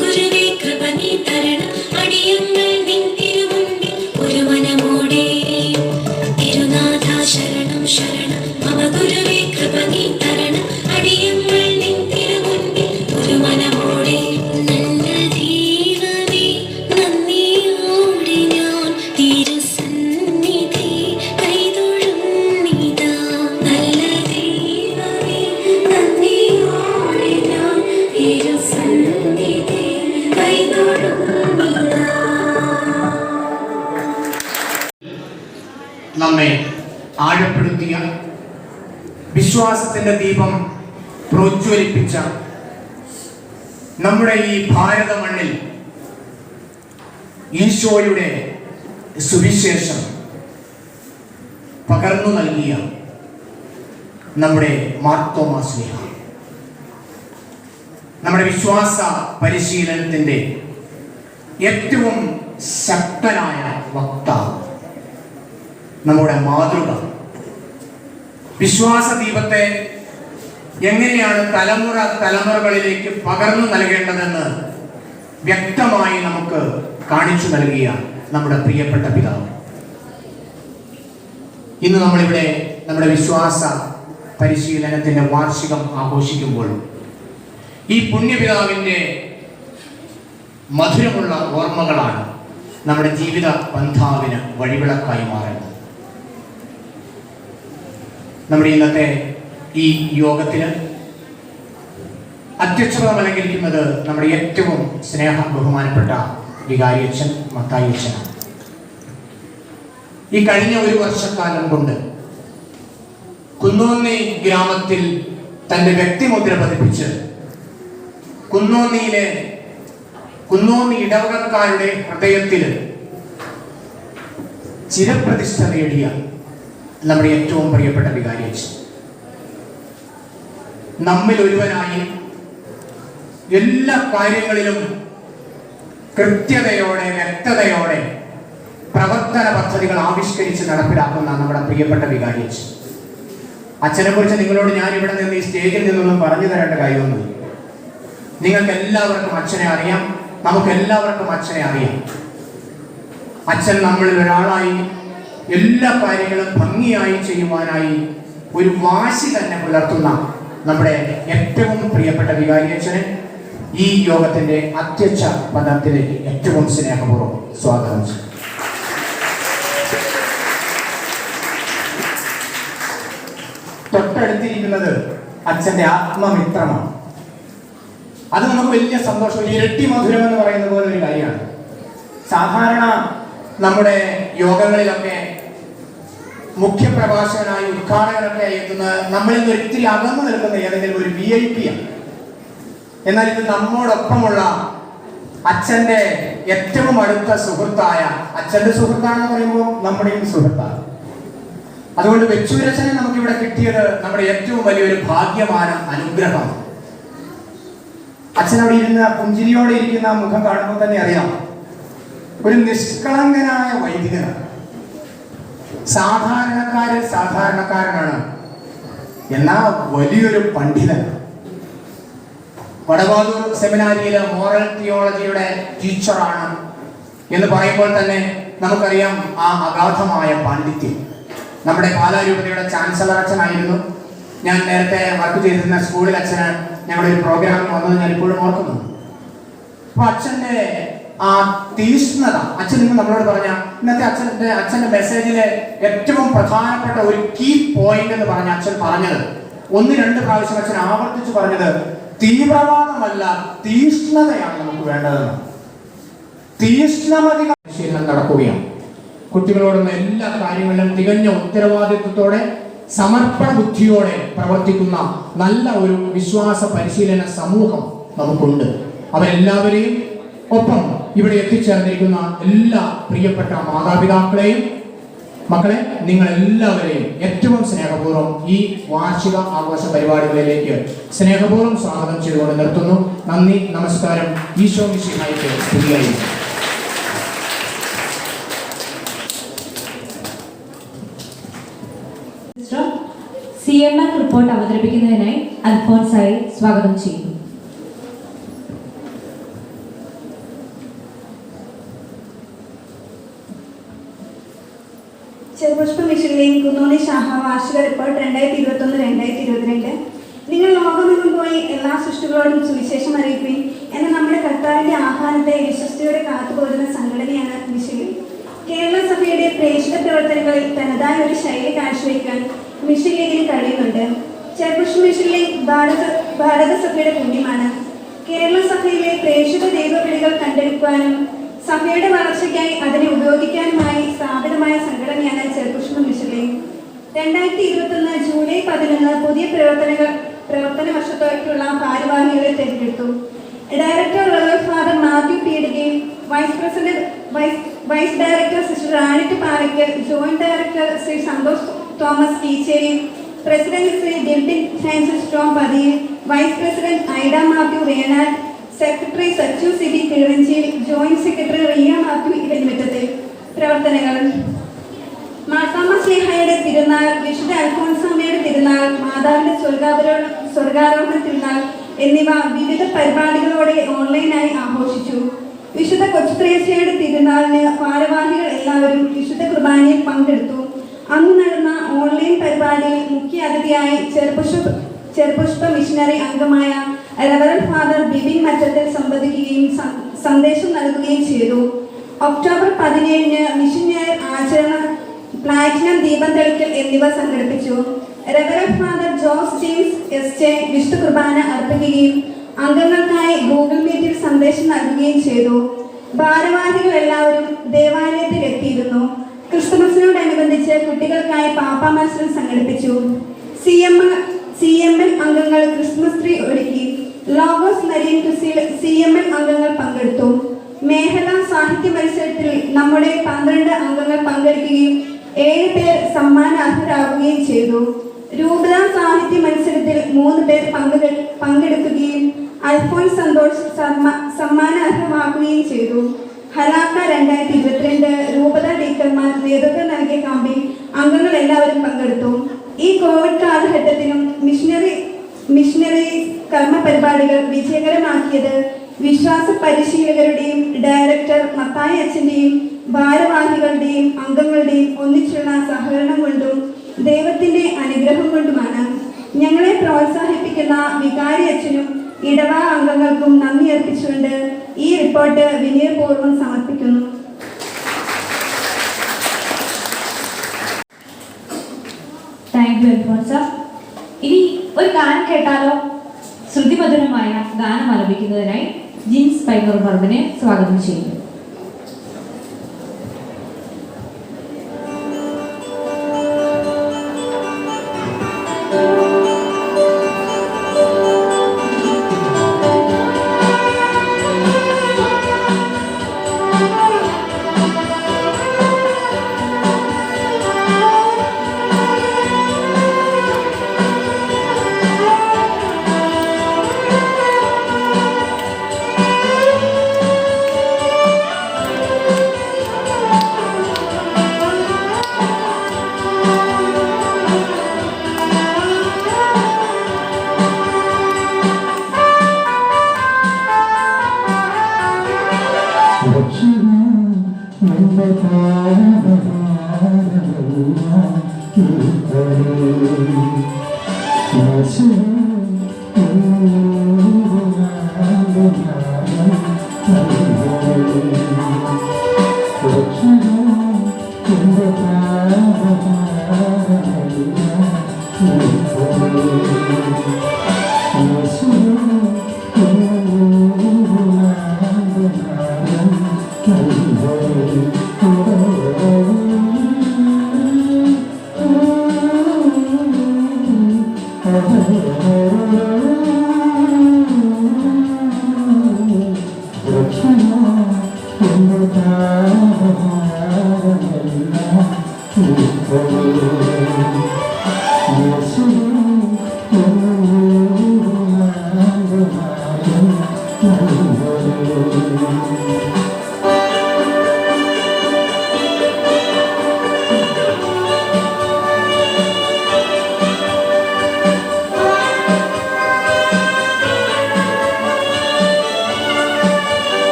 ഗുരുവേ കൃപ നീ തരണം അടിയങ്ങൾ നിൻ തിരുമുൻപിൽ ഒരു മനമോടെ തിരുനാഥ ശരണം ശരണം മമ ഗുരുവേ കൃപ നീ തരണം അടിയങ്ങൾ നിൻ തിരുമുൻപിൽ ഒരു മനമോടെ നല്ല ദൈവമേ നന്ദിയോടെ ഞാൻ തിരുസന്നിധി കൈതൊഴുന്നിതാ നല്ല ദൈവമേ നന്ദിയോടെ ഞാൻ തിരുസന്നിധി കൈതൊഴുന്നിതാ. നമ്മെ ആഴപ്പെടുത്തിയ വിശ്വാസത്തിന്റെ ദീപം പ്രോജ്വലിപ്പിച്ച നമ്മുടെ ഈ ഭാരത മണ്ണിൽ ഈശോയുടെ സുവിശേഷം പകർന്നു നൽകിയ നമ്മുടെ മാർത്തോമാ ശ്ലീഹ, നമ്മുടെ വിശ്വാസ പരിശീലനത്തിന്റെ ഏറ്റവും ശക്തനായ വക്താവ്, നമ്മുടെ മാതൃക, വിശ്വാസ ദീപത്തെ എങ്ങനെയാണ് തലമുറകളിലേക്ക് പകർന്നു നൽകേണ്ടതെന്ന് വ്യക്തമായി നമുക്ക് കാണിച്ചു നൽകിയ നമ്മുടെ പ്രിയപ്പെട്ട പിതാവ്. ഇന്ന് നമ്മളിവിടെ നമ്മുടെ വിശ്വാസ പരിശീലനത്തിന്റെ വാർഷികം ആഘോഷിക്കുമ്പോൾ ഈ പുണ്യപിതാവിന്റെ മധുരമുള്ള ഓർമ്മകളാണ് നമ്മുടെ ജീവിത പന്ഥാവിന് വഴിവിളക്കായി മാറേണ്ടത്. നമ്മുടെ ഇന്നത്തെ ഈ യോഗത്തിന് അധ്യക്ഷത അലങ്കരിക്കുന്നത് നമ്മുടെ ഏറ്റവും ബഹുമാനപ്പെട്ട വികാരിയച്ഛൻ മത്തായി അച്ഛനാണ്. ഈ കഴിഞ്ഞ ഒരു വർഷക്കാലം കൊണ്ട് കുന്നോന്നി ഗ്രാമത്തിൽ തന്റെ വ്യക്തിമുദ്ര പതിപ്പിച്ച് കുന്നോന്നി ഇടവകക്കാരുടെ ഹൃദയത്തിൽ ചിരപ്രതിഷ്ഠ നേടിയ നമ്മുടെ ഏറ്റവും പ്രിയപ്പെട്ട വികാരിയച്ഛൻ, നമ്മിൽ ഒരുവനായി എല്ലാ കാര്യങ്ങളിലും കൃത്യതയോടെ വ്യക്തതയോടെ പ്രവർത്തന പദ്ധതികൾ ആവിഷ്കരിച്ച് നടപ്പിലാക്കുന്ന നമ്മുടെ പ്രിയപ്പെട്ട വികാരിയച്ഛൻ. അച്ഛനെ കുറിച്ച് നിങ്ങളോട് ഞാൻ ഇവിടെ നിന്ന് ഈ സ്റ്റേജിൽ നിന്നൊന്നും പറഞ്ഞു തരേണ്ട കാര്യമൊന്നുമില്ല. നിങ്ങൾക്ക് എല്ലാവർക്കും അച്ഛനെ അറിയാം, നമുക്ക് എല്ലാവർക്കും അച്ഛനെ അറിയാം. അച്ഛൻ നമ്മളിൽ ഒരാളായി എല്ലാ കാര്യങ്ങളും ഭംഗിയായി ചെയ്യുവാനായി ഒരു വാശി തന്നെ പുലർത്തുന്ന നമ്മുടെ ഏറ്റവും പ്രിയപ്പെട്ട വികാരിയച്ഛനെ ഈ യോഗത്തിന്റെ അധ്യക്ഷ പദത്തിലേക്ക് ഏറ്റവും സ്നേഹപൂർവ്വം സ്വാഗതം ചെയ്യും. തൊട്ടടുത്തിരിക്കുന്നത് അച്ഛന്റെ ആത്മമിത്രമാണ്. അത് നമുക്ക് വലിയ സന്തോഷം, ഇരട്ടി മധുരം എന്ന് പറയുന്ന പോലെ ഒരു കാര്യമാണ്. സാധാരണ നമ്മുടെ യോഗങ്ങളിലൊക്കെ മുഖ്യപ്രഭാഷകനായി ഉദ്ഘാടകനൊക്കെ എത്തുന്ന നമ്മളിൽ നിന്ന് ഒരിത്തിരി അകന്നു നിൽക്കുന്ന ഏതെങ്കിലും ഒരു VIP ആണ്. എന്നാൽ ഇത് നമ്മോടൊപ്പമുള്ള അച്ഛന്റെ ഏറ്റവും അടുത്ത സുഹൃത്തായ, അച്ഛന്റെ സുഹൃത്താണെന്ന് പറയുമ്പോൾ നമ്മുടെയും സുഹൃത്താണ്. അതുകൊണ്ട് വെച്ചൂരച്ഛനെ നമുക്കിവിടെ കിട്ടിയത് നമ്മുടെ ഏറ്റവും വലിയൊരു ഭാഗ്യமான അനുഗ്രഹമാണ്. അച്ഛൻ അവിടെ ഇരുന്ന പുഞ്ചിരിയോടെ ഇരിക്കുന്ന മുഖം കാണുമ്പോൾ തന്നെ അറിയാം, ഒരു നിഷ്കളങ്കനായ വൈദികനാണ്. സാധാരണക്കാരനാണ്, എന്നാൽ വലിയൊരു പണ്ഡിതൻ. വടവാതൂർ സെമിനാരിയിലെ മോറൽ തിയോളജിയുടെ ടീച്ചറാണ് എന്ന് പറയുമ്പോൾ തന്നെ നമുക്കറിയാം ആ അഗാധമായ പാണ്ഡിത്യം. നമ്മുടെ പാലാരൂപതയുടെ ചാൻസലർ അച്ഛനായിരുന്നു. ഞാൻ നേരത്തെ വർക്ക് ചെയ്തിരുന്ന സ്കൂളിൽ അച്ഛന് ഞങ്ങളുടെ ഒരു പ്രോഗ്രാമിൽ വന്നത് ഞാൻ ഇപ്പോഴും ഓർക്കുന്നു. അപ്പൊ അച്ഛന്റെ ആ തീഷ്ണത, അച്ഛൻ ഇന്ന് നമ്മളോട് പറഞ്ഞ ഇന്നത്തെ അച്ഛന്റെ മെസ്സേജിലെ ഏറ്റവും പ്രധാനപ്പെട്ട ഒരു കീ പോയിന്റ് എന്ന് പറഞ്ഞ അച്ഛൻ പറഞ്ഞത്, 1-2 പ്രാവശ്യം അച്ഛൻ ആവർത്തിച്ച് പറഞ്ഞത്, തീവ്രവാദമല്ല തീഷ്ണതയാണ് നമുക്ക് വേണ്ടതെന്ന്. തീഷ്ണമതി പരിശീലനം നടക്കുകയാണ്. കുട്ടികളോടുള്ള എല്ലാ കാര്യങ്ങളിലും തികഞ്ഞ ഉത്തരവാദിത്വത്തോടെ സമർപ്പണ ബുദ്ധിയോടെ പ്രവർത്തിക്കുന്ന നല്ല ഒരു വിശ്വാസ പരിശീലന സമൂഹം നമുക്കുണ്ട്. അവരെല്ലാവരെയും ഒപ്പം ഇവിടെ എത്തിച്ചേർന്നിരിക്കുന്ന എല്ലാ പ്രിയപ്പെട്ട മാതാപിതാക്കളെയും മക്കളെ, നിങ്ങൾ എല്ലാവരെയും ഏറ്റവും സ്നേഹപൂർവ്വം ഈ വാർഷിക ആഘോഷ പരിപാടികളിലേക്ക് സ്നേഹപൂർവ്വം സ്വാഗതം ചെയ്തുകൊണ്ട് നിർത്തുന്നു. നന്ദി, നമസ്കാരം. ഈശോ മിശിഹായ്ക്ക് സ്തുതിയായിരിക്കട്ടെ. CMR റിപ്പോർട്ട് അവതരിപ്പിക്കുന്നതിനായി അൽഫോൻസായി സ്വാഗതം ചെയ്യുന്നു. ചെറുപുഷ്പ മിഷനിലെയും കുന്നോണി ഷാഹ വാർഷിക റിപ്പോർട്ട് 2021-2022. നിങ്ങൾ ലോകമെങ്ങും പോയി എല്ലാ സൃഷ്ടികളോടും സുവിശേഷം അറിയിപ്പിൻ എന്ന നമ്മുടെ കർത്താവിന്റെ ആഹ്വാനത്തെ വിശ്വസ്തയോടെ കാത്തുപോരുന്ന സംഘടനയാണ് മിഷൻ. കേരള സഭയുടെ പ്രേക്ഷിത പ്രവർത്തനങ്ങളിൽ തനതായ ഒരു ശൈലി കാഴ്ചവെക്കാൻ മിഷൻ ലീഗിന് കഴിയുന്നുണ്ട്. ചെറുപുഷ്പ മിഷൻ ലീഗ് ഭാരതസഭയുടെ പുണ്യമാണ്. കേരള സഭയിലെ പ്രേക്ഷിത ദൈവവിളികൾ കണ്ടെടുക്കുവാനും സഭയുടെ വളർച്ചയ്ക്കായി അതിനെ ഉപയോഗിക്കാനുമായി സ്ഥാപിതമായ സംഘടനയാണ് ചെറുപുഷ്പ മിഷൻ ലീഗ്. 2021 ജൂലൈ 11 പുതിയ പ്രവർത്തന വർഷത്തേക്കുള്ള ഭാരവാഹികളെ തിരഞ്ഞെടുത്തു. ഡയറക്ടർ റവറൻഡ് ഫാദർ മാത്യു പീഡികയും vice director sister Anit Palackal, joint director Shri Santhosh Thomas Keecheri, president Shri Dildin Francis Tom Pathiyil, vice president Aida Mathew Venad, secretary Sachu Sibi Kizhanchery, joint secretary Riya Mathew Edamittathil. പ്രവർത്തനങ്ങൾ: മാർത്താമ്മ സ്ലീഹായുടെ തിരുനാൾ, വിശുദ്ധ അൽഫോൻസാമ്മയുടെ തിരുനാൾ, മാതാവിന്റെ സ്വർഗാരോഹണ തിരുനാൾ എന്നിവ വിവിധ പരിപാടികളോടെ ഓൺലൈനായി ആഘോഷിച്ചു. വിശുദ്ധ കൊച്ചുത്രേസ്യയുടെ തിരുനാളിന് ഭാരവാഹികൾ എല്ലാവരും വിശുദ്ധ കുർബാനയിൽ പങ്കെടുത്തു. അന്ന് നടന്ന ഓൺലൈൻ പരിപാടിയിൽ മുഖ്യ അതിഥിയായി ചെറുപുഷ്പ മിഷനറി അംഗമായ റവറൻഡ് ഫാദർ ബിബിൻ മറ്റത്തിൽ സംവദിക്കുകയും സന്ദേശം നൽകുകയും ചെയ്തു. ഒക്ടോബർ 17 മിഷൻ ഞായർ ആചരണ, പ്ലാറ്റിനം ദീപം തെളിക്കൽ എന്നിവ സംഘടിപ്പിച്ചു. Reverend father Jose James S വിശുദ്ധ കുർബാന അർപ്പിക്കുകയും അംഗങ്ങൾക്കായി ഗൂഗിൾ മീറ്റിൽ സന്ദേശം നൽകുകയും ചെയ്തു. ഭാരവാഹികൾ എല്ലാവരും ദേവാലയത്തിൽ എത്തിയിരുന്നു. ക്രിസ്തുമസിനോടനുബന്ധിച്ച് കുട്ടികൾക്കായി പാപ്പ മത്സരം സംഘടിപ്പിച്ചു. CML അംഗങ്ങൾ ക്രിസ്മസ് ട്രീ ഒരുക്കി. ലോഗോസ് മരീൻ ക്വിസിൽ CML അംഗങ്ങൾ പങ്കെടുത്തു. മേഖലാ സാഹിത്യ മത്സരത്തിൽ നമ്മുടെ 12 അംഗങ്ങൾ പങ്കെടുക്കുകയും 7 പേർ സമ്മാനാർഹരാകുകയും ചെയ്തു. രൂപത സാഹിത്യ മത്സരത്തിൽ 3 പേർ പങ്കെടുക്കുകയും അൽഫോൻസ് സന്തോഷ് സമ്മാനാർഹമാക്കുകയും ചെയ്തു. ഹലാക്ക 2022 രൂപത ഡീക്കർമാർ നേതൃത്വം നൽകിയ ക്യാമ്പിൽ അംഗങ്ങൾ എല്ലാവരും പങ്കെടുത്തു. ഈ കോവിഡ് കാലഘട്ടത്തിലും മിഷനറി കർമ്മ പരിപാടികൾ വിജയകരമാക്കിയത് വിശ്വാസ പരിശീലകരുടെയും ഡയറക്ടർ മത്തായി അച്ഛൻ്റെയും ഭാരവാഹികളുടെയും അംഗങ്ങളുടെയും ഒന്നിച്ചുള്ള സഹകരണം കൊണ്ടും ദൈവത്തിന്റെ അനുഗ്രഹം കൊണ്ടുമാണ്. ഞങ്ങളെ പ്രോത്സാഹിപ്പിക്കുന്ന വികാരി അച്ഛനും ഇടവ അംഗങ്ങൾക്കും നന്ദി അർപ്പിച്ചുകൊണ്ട് ഈ റിപ്പോർട്ട് വിനയപൂർവ്വം സമർപ്പിക്കുന്നു. Thank you Alphonsa. ഇനി ഒരു ഗാനം കേട്ടാലോ? ശ്രുതിമധുരമായ ഗാനം ആലപിക്കുന്നതിനായി ജിൻസ് പൈനൂർ പറമ്പിനെ സ്വാഗതം ചെയ്യുന്നു.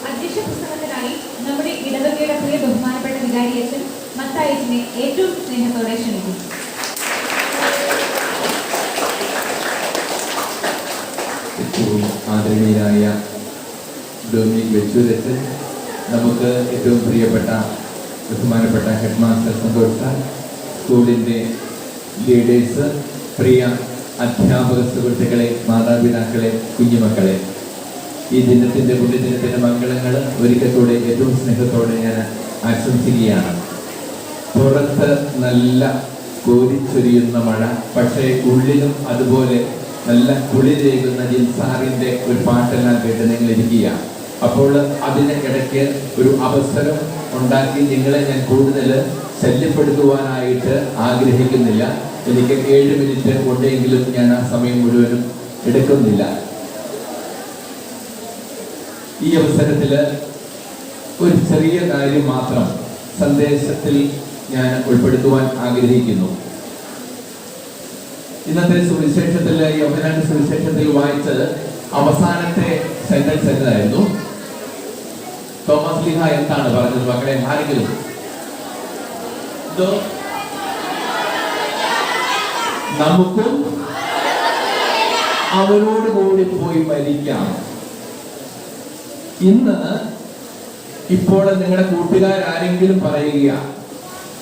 അധ്യക്ഷ പ്രസംഗത്തിനായി നമ്മുടെ ഇടവകയുടെ പ്രിയ ബഹുമാനപ്പെട്ട വികാരി അച്ഛൻ മത്തായിച്ചിനെ ഏറ്റവും സ്നേഹത്തോടെ ക്ഷണിക്കുന്നു. ഏറ്റവും ആദരണീയനായ ഡൊമിനിക് വെച്ചൂരച്ചൻ, നമുക്ക് ഏറ്റവും പ്രിയപ്പെട്ട ബഹുമാനപ്പെട്ട ഹെഡ് മാസ്റ്റർ സന്തോഷ് സാർ, സ്കൂളിൻ്റെ ലീഡേഴ്സ്, പ്രിയ അധ്യാപക സുഹൃത്തുക്കളെ, മാതാപിതാക്കളെ, കുഞ്ഞുമക്കളെ, ഈ ദിനത്തിൻ്റെ പുണ്യദിനത്തിൻ്റെ മംഗളങ്ങൾ ഒരിക്കൽ കൂടെ ഏറ്റവും സ്നേഹത്തോടെ ഞാൻ ആശംസിക്കുകയാണ്. പുറത്ത് നല്ല കോരിച്ചൊരിയുന്ന മഴ, പക്ഷേ ഉള്ളിലും അതുപോലെ നല്ല കുളിരേകുന്ന ജിൻസാറിൻ്റെ ഒരു പാട്ടെല്ലാം കേട്ട് നിങ്ങൾ ഇരിക്കുക. അപ്പോൾ അതിനിടയ്ക്ക് ഒരു അവസരം ഉണ്ടാക്കി നിങ്ങളെ ഞാൻ കൂടുതൽ ശല്യപ്പെടുത്തുവാനായിട്ട് ആഗ്രഹിക്കുന്നില്ല. എനിക്ക് 7 മിനിറ്റ് കൊണ്ടെങ്കിലും ഞാൻ ആ സമയം മുഴുവനും എടുക്കുന്നില്ല. ഈ അവസരത്തിൽ ഒരു ചെറിയ കാര്യം മാത്രം സന്ദേശത്തിൽ ഞാൻ ഉൾപ്പെടുത്തുവാൻ ആഗ്രഹിക്കുന്നു. ഇന്നത്തെ സുവിശേഷത്തിൽ, യോഹന്നാന്റെ സുവിശേഷത്തിൽ വായിച്ചത് അവസാനത്തെ സെന്റൻസ് എന്തായിരുന്നു? തോമസ് ലീഹ എന്താണ് പറഞ്ഞത് മക്കളെ? ആരെങ്കിലും നമുക്കും അവരോട് കൂടി പോയി മരിക്കാം. ഇന്ന് ഇപ്പോൾ നിങ്ങളുടെ കൂട്ടുകാരെങ്കിലും പറയുക,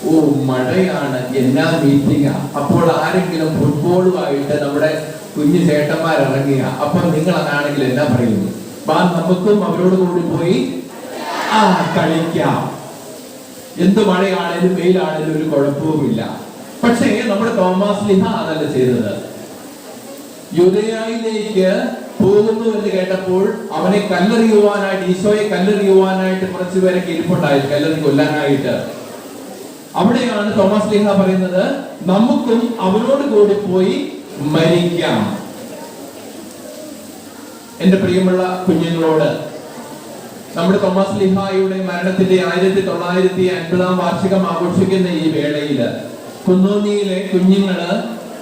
ഓ മഴയാണ്, എന്നാ മീറ്റിംഗാ. അപ്പോൾ ആരെങ്കിലും ഫുട്ബോളുമായിട്ട് നമ്മുടെ കുഞ്ഞു ചേട്ടന്മാരിറങ്ങിയ, അപ്പൊ നിങ്ങളാണെങ്കിൽ എന്നാ പറയുന്നു? നമുക്കും അവരോട് കൂടി പോയി കളിക്കാം. എന്ത് മഴയാണേലും വെയിലാണേലും ഒരു കുഴപ്പവുമില്ല. പക്ഷേ നമ്മുടെ തോമസ് ലീഹ അതല്ല ചെയ്തത്. യൂദയായിലേക്ക് പോകുന്നു എന്ന് കേട്ടപ്പോൾ അവനെ കല്ലെറിയുവാനായിട്ട്, ഈശോയെ കല്ലെറിയുവാനായിട്ട് കുറച്ചു പേരൊക്കെ ഇരിപ്പുണ്ടായി, കല്ലെറി കൊല്ലാനായിട്ട്. അവിടെയാണ് തോമസ് ലീഹ പറയുന്നത്, നമുക്കും അവരോട് കൂടി പോയി മരിക്കാം. എന്റെ പ്രിയമുള്ള കുഞ്ഞുങ്ങളോട്, നമ്മുടെ തോമസ് ലീഹായുടെ മരണത്തിന്റെ 1950 വാർഷികം ആഘോഷിക്കുന്ന ഈ വേളയില് കുന്നോന്നിയിലെ കുഞ്ഞുങ്ങള്,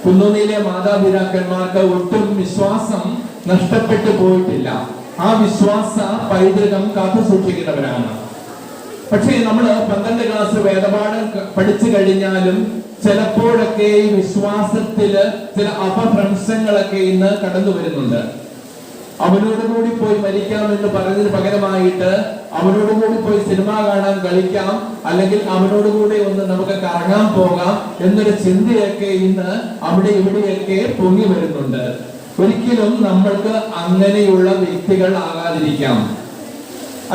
കുന്നോന്നിയിലെ മാതാപിതാക്കന്മാർക്ക് ഒട്ടും വിശ്വാസം നഷ്ടപ്പെട്ടു പോയിട്ടില്ല. ആ വിശ്വാസ പൈതൃകം കാത്തു സൂക്ഷിക്കുന്നവരാണ്. പക്ഷേ നമ്മൾ 12 ക്ലാസ് വേദപാഠം പഠിച്ചു കഴിഞ്ഞാലും ചിലപ്പോഴൊക്കെ ഈ വിശ്വാസത്തില് ചില അപഭ്രംശങ്ങളൊക്കെ ഇന്ന് കടന്നു വരുന്നുണ്ട്. അവനോടുകൂടി പോയി മരിക്കാം എന്ന് പറഞ്ഞതിന് പകരമായിട്ട് അവനോടുകൂടി പോയി സിനിമ കാണാൻ, കളിക്കാം, അല്ലെങ്കിൽ അവനോടുകൂടി ഒന്ന് നമുക്ക് കറങ്ങാൻ പോകാം എന്നൊരു ചിന്തയൊക്കെ ഇന്ന് അവിടെ ഇവിടെയൊക്കെ പൊങ്ങി വരുന്നുണ്ട്. ഒരിക്കലും നമ്മൾക്ക് അങ്ങനെയുള്ള വ്യക്തികൾ ആകാതിരിക്കാം.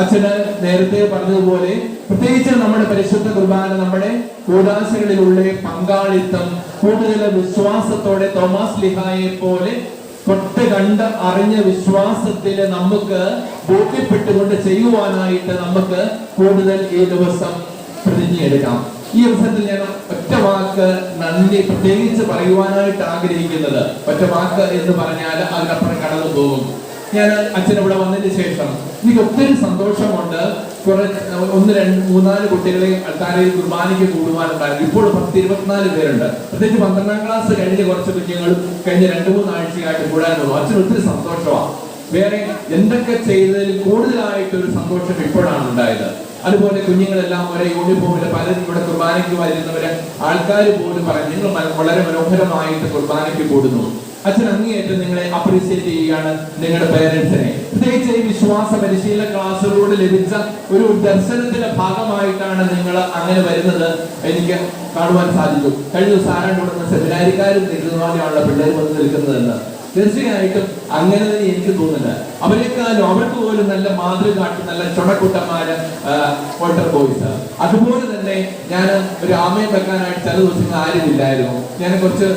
അച്ഛന് നേരത്തെ പറഞ്ഞതുപോലെ, പ്രത്യേകിച്ച് നമ്മുടെ പരിശുദ്ധ കുർബാന, നമ്മുടെ കൂദാശകളിലുള്ള പങ്കാളിത്തം കൂടുതൽ വിശ്വാസത്തോടെ തോമസ് ലീഹായെ പോലെ തൊട്ട് കണ്ട് അറിഞ്ഞ വിശ്വാസത്തിൽ നമുക്ക് ബോധ്യപ്പെട്ടുകൊണ്ട് ചെയ്യുവാനായിട്ട് നമുക്ക് കൂടുതൽ ഈ ദിവസം പ്രതിജ്ഞയെടുക്കാം. ഈ അവസരത്തിൽ ഞാൻ ഒറ്റ വാക്ക് നന്ദി പ്രത്യേകിച്ച് പറയുവാനായിട്ട് ആഗ്രഹിക്കുന്നത്, ഒറ്റ വാക്ക് എന്ന് പറഞ്ഞാൽ അതിനപ്പുറം കടന്നു പോകും. ഞാൻ അച്ഛനിവിടെ വന്നതിന് ശേഷം എനിക്ക് ഒത്തിരി സന്തോഷമുണ്ട്. ഒന്ന് രണ്ട് മൂന്നാല് കുട്ടികളെ അൾത്താരയിൽ കുർബാനയ്ക്ക് കൂടുവാനുണ്ടായിരുന്നു. ഇപ്പോൾ 10-24 പേരുണ്ട്. പ്രത്യേകിച്ച് 12ാം ക്ലാസ് കഴിഞ്ഞ കുറച്ച് കുഞ്ഞുങ്ങൾ കഴിഞ്ഞ 2-3 ആഴ്ചയായിട്ട് കൂടാൻ തോന്നും. അച്ഛന് ഒത്തിരി സന്തോഷമാണ്. വേറെ എന്തൊക്കെ ചെയ്തതിൽ കൂടുതലായിട്ടൊരു സന്തോഷം ഇപ്പോഴാണ് ഉണ്ടായത്. അതുപോലെ കുഞ്ഞുങ്ങളെല്ലാം ഒരേ യൂണിഫോമില് പലരും ഇവിടെ കുർബാനയ്ക്ക് വരുന്നവര് ആൾക്കാർ പോലും പറയും നിങ്ങൾ വളരെ മനോഹരമായിട്ട് കുർബാനയ്ക്ക് കൂടുന്നു. അച്ഛൻ അങ്ങേയറ്റം നിങ്ങളെ അപ്രീസിയേറ്റ് ചെയ്യുകയാണ്, നിങ്ങളുടെ പേരൻസിനെ. പ്രത്യേകിച്ച് ഈ വിശ്വാസ പരിശീലന ക്ലാസ്സിലൂടെ ലഭിച്ച ഒരു ദർശനത്തിന്റെ ഭാഗമായിട്ടാണ് നിങ്ങൾ അങ്ങനെ വരുന്നത് എനിക്ക് കാണുവാൻ സാധിക്കും. കഴിഞ്ഞ ദിവസം ആരാണ്ട് സെമിനാരിക്കാരും നിൽക്കുന്നതുപോലെയാണല്ലോ പിള്ളേർ വന്ന് നിൽക്കുന്നതെന്ന്. തീർച്ചയായിട്ടും അങ്ങനെ തന്നെ എനിക്ക് തോന്നുന്നത്. അവരെക്കാളും അവർക്ക് പോലും നല്ല മാതൃക കാട്ടി നല്ല ചുണക്കുട്ടന്മാര് വാട്ടർ ബോയ്സ്. അതുപോലെ തന്നെ ഞാൻ ഒരു ആമയം വെക്കാനായിട്ട് ചില ദിവസങ്ങൾ ആരുമില്ലായിരുന്നു. ഞാൻ കുറച്ച്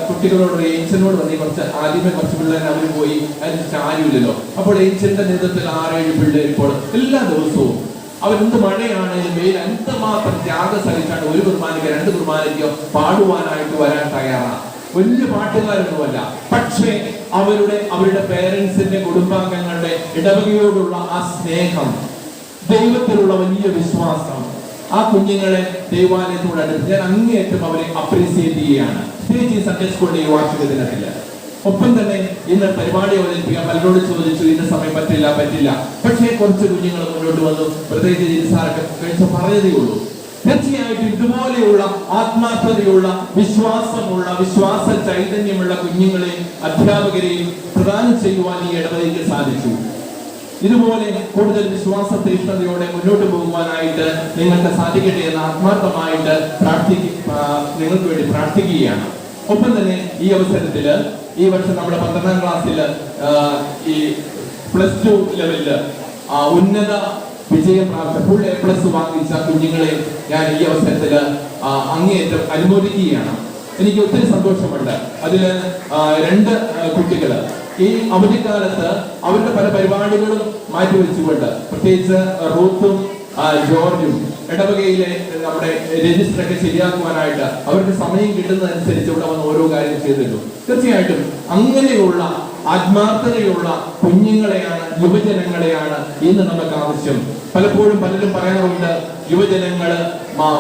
കുട്ടികളോട് ഏഞ്ചലിനോട് വന്നി ആദ്യമേ കുറച്ച് പിള്ളേർ അവർ പോയി, അതിന് ആരുമില്ലല്ലോ. അപ്പോൾ ഏഞ്ചലിന്റെ നേതൃത്വത്തിൽ 6-7 പിള്ളേർ ഇപ്പോൾ എല്ലാ ദിവസവും അവരെന്ത് മഴയാണെങ്കിലും വെയിൽ എന്തുമാത്രം ത്യാഗം സഹിച്ചാണ് ഒരു കുർബാനയ്ക്കോ 2 കുർബാനയ്ക്കോ പാടുവാനായിട്ട് വരാൻ തയ്യാറാണ്. വലിയ പാട്ടുകാരൊന്നുമല്ല, പക്ഷേ അവരുടെ പേരൻസിന്റെ കുടുംബാംഗങ്ങളുടെ ഇടവകയോടുള്ള ആ സ്നേഹം, ദൈവത്തിലുള്ള വലിയ വിശ്വാസം, ആ കുഞ്ഞുങ്ങളെ ദൈവാലയത്തോട് അടുത്ത് ഞാൻ അങ്ങേയറ്റം അവരെ അപ്രീസിയേറ്റ് ചെയ്യുകയാണ്. പ്രത്യേകിച്ച് ഈ സൺഡേ സ്കൂളിന്റെ ഈ വാർഷിക ദിനത്തില്. ഒപ്പം തന്നെ ഇന്ന് പരിപാടി അവതരിപ്പിക്കാൻ പലരോട് ചോദിച്ചു, ഇന്ന സമയം പറ്റില്ല. പക്ഷേ കുറച്ച് കുഞ്ഞുങ്ങൾ മുന്നോട്ട് വന്നു. പ്രത്യേകിച്ച് ജിൻസാറൊക്കെ കഴിച്ച് പറഞ്ഞതേ ഉള്ളൂ. തീർച്ചയായിട്ടും ഇതുപോലെയുള്ള ആത്മാർത്ഥതയുള്ള വിശ്വാസമുള്ള വിശ്വാസ ചൈതന്യമുള്ള കുഞ്ഞുങ്ങളെയും അധ്യാപകരെയും പ്രദാനം ചെയ്യുവാൻ ഈ ഇടവകയ്ക്ക് സാധിച്ചു. ഇതുപോലെ കൂടുതൽ വിശ്വാസ തീഷ്ണതയോടെ മുന്നോട്ട് പോകുവാനായിട്ട് നിങ്ങൾക്ക് സാധിക്കട്ടെ എന്ന് ആത്മാർത്ഥമായിട്ട് നിങ്ങൾക്ക് വേണ്ടി പ്രാർത്ഥിക്കുകയാണ്. ഒപ്പം തന്നെ ഈ അവസരത്തില് ഈ വർഷം നമ്മുടെ 12ാം ക്ലാസ്സില് ഈ +2 ലെവലില് ഉന്നത വിജയം പ്രാപിച്ച ഫുൾ A+ വാങ്ങിച്ച കുഞ്ഞുങ്ങളെ ഞാൻ ഈ അവസരത്തിൽ അങ്ങേയറ്റം അനുമോദിക്കുകയാണ്. എനിക്ക് ഒത്തിരി സന്തോഷമുണ്ട്. അതില് 2 കുട്ടികള് ഈ അവധിക്കാലത്ത് അവരുടെ പല പരിപാടികളും മാറ്റിവെച്ചുകൊണ്ട്, പ്രത്യേകിച്ച് റൂത്തും ജോർജും ഇടവകയിലെ നമ്മുടെ രജിസ്റ്റർ ഒക്കെ ശരിയാക്കുവാനായിട്ട് അവർക്ക് സമയം കിട്ടുന്നതനുസരിച്ച് ഇവിടെ വന്ന് ഓരോ കാര്യം ചെയ്തിരുന്നു. തീർച്ചയായിട്ടും അങ്ങനെയുള്ള ആത്മാർത്ഥതയുള്ള കുഞ്ഞുങ്ങളെയാണ്, യുവജനങ്ങളെയാണ് ഇന്ന് നമുക്ക് ആവശ്യം. പലപ്പോഴും പലരും പറയാറുണ്ട് യുവജനങ്ങള്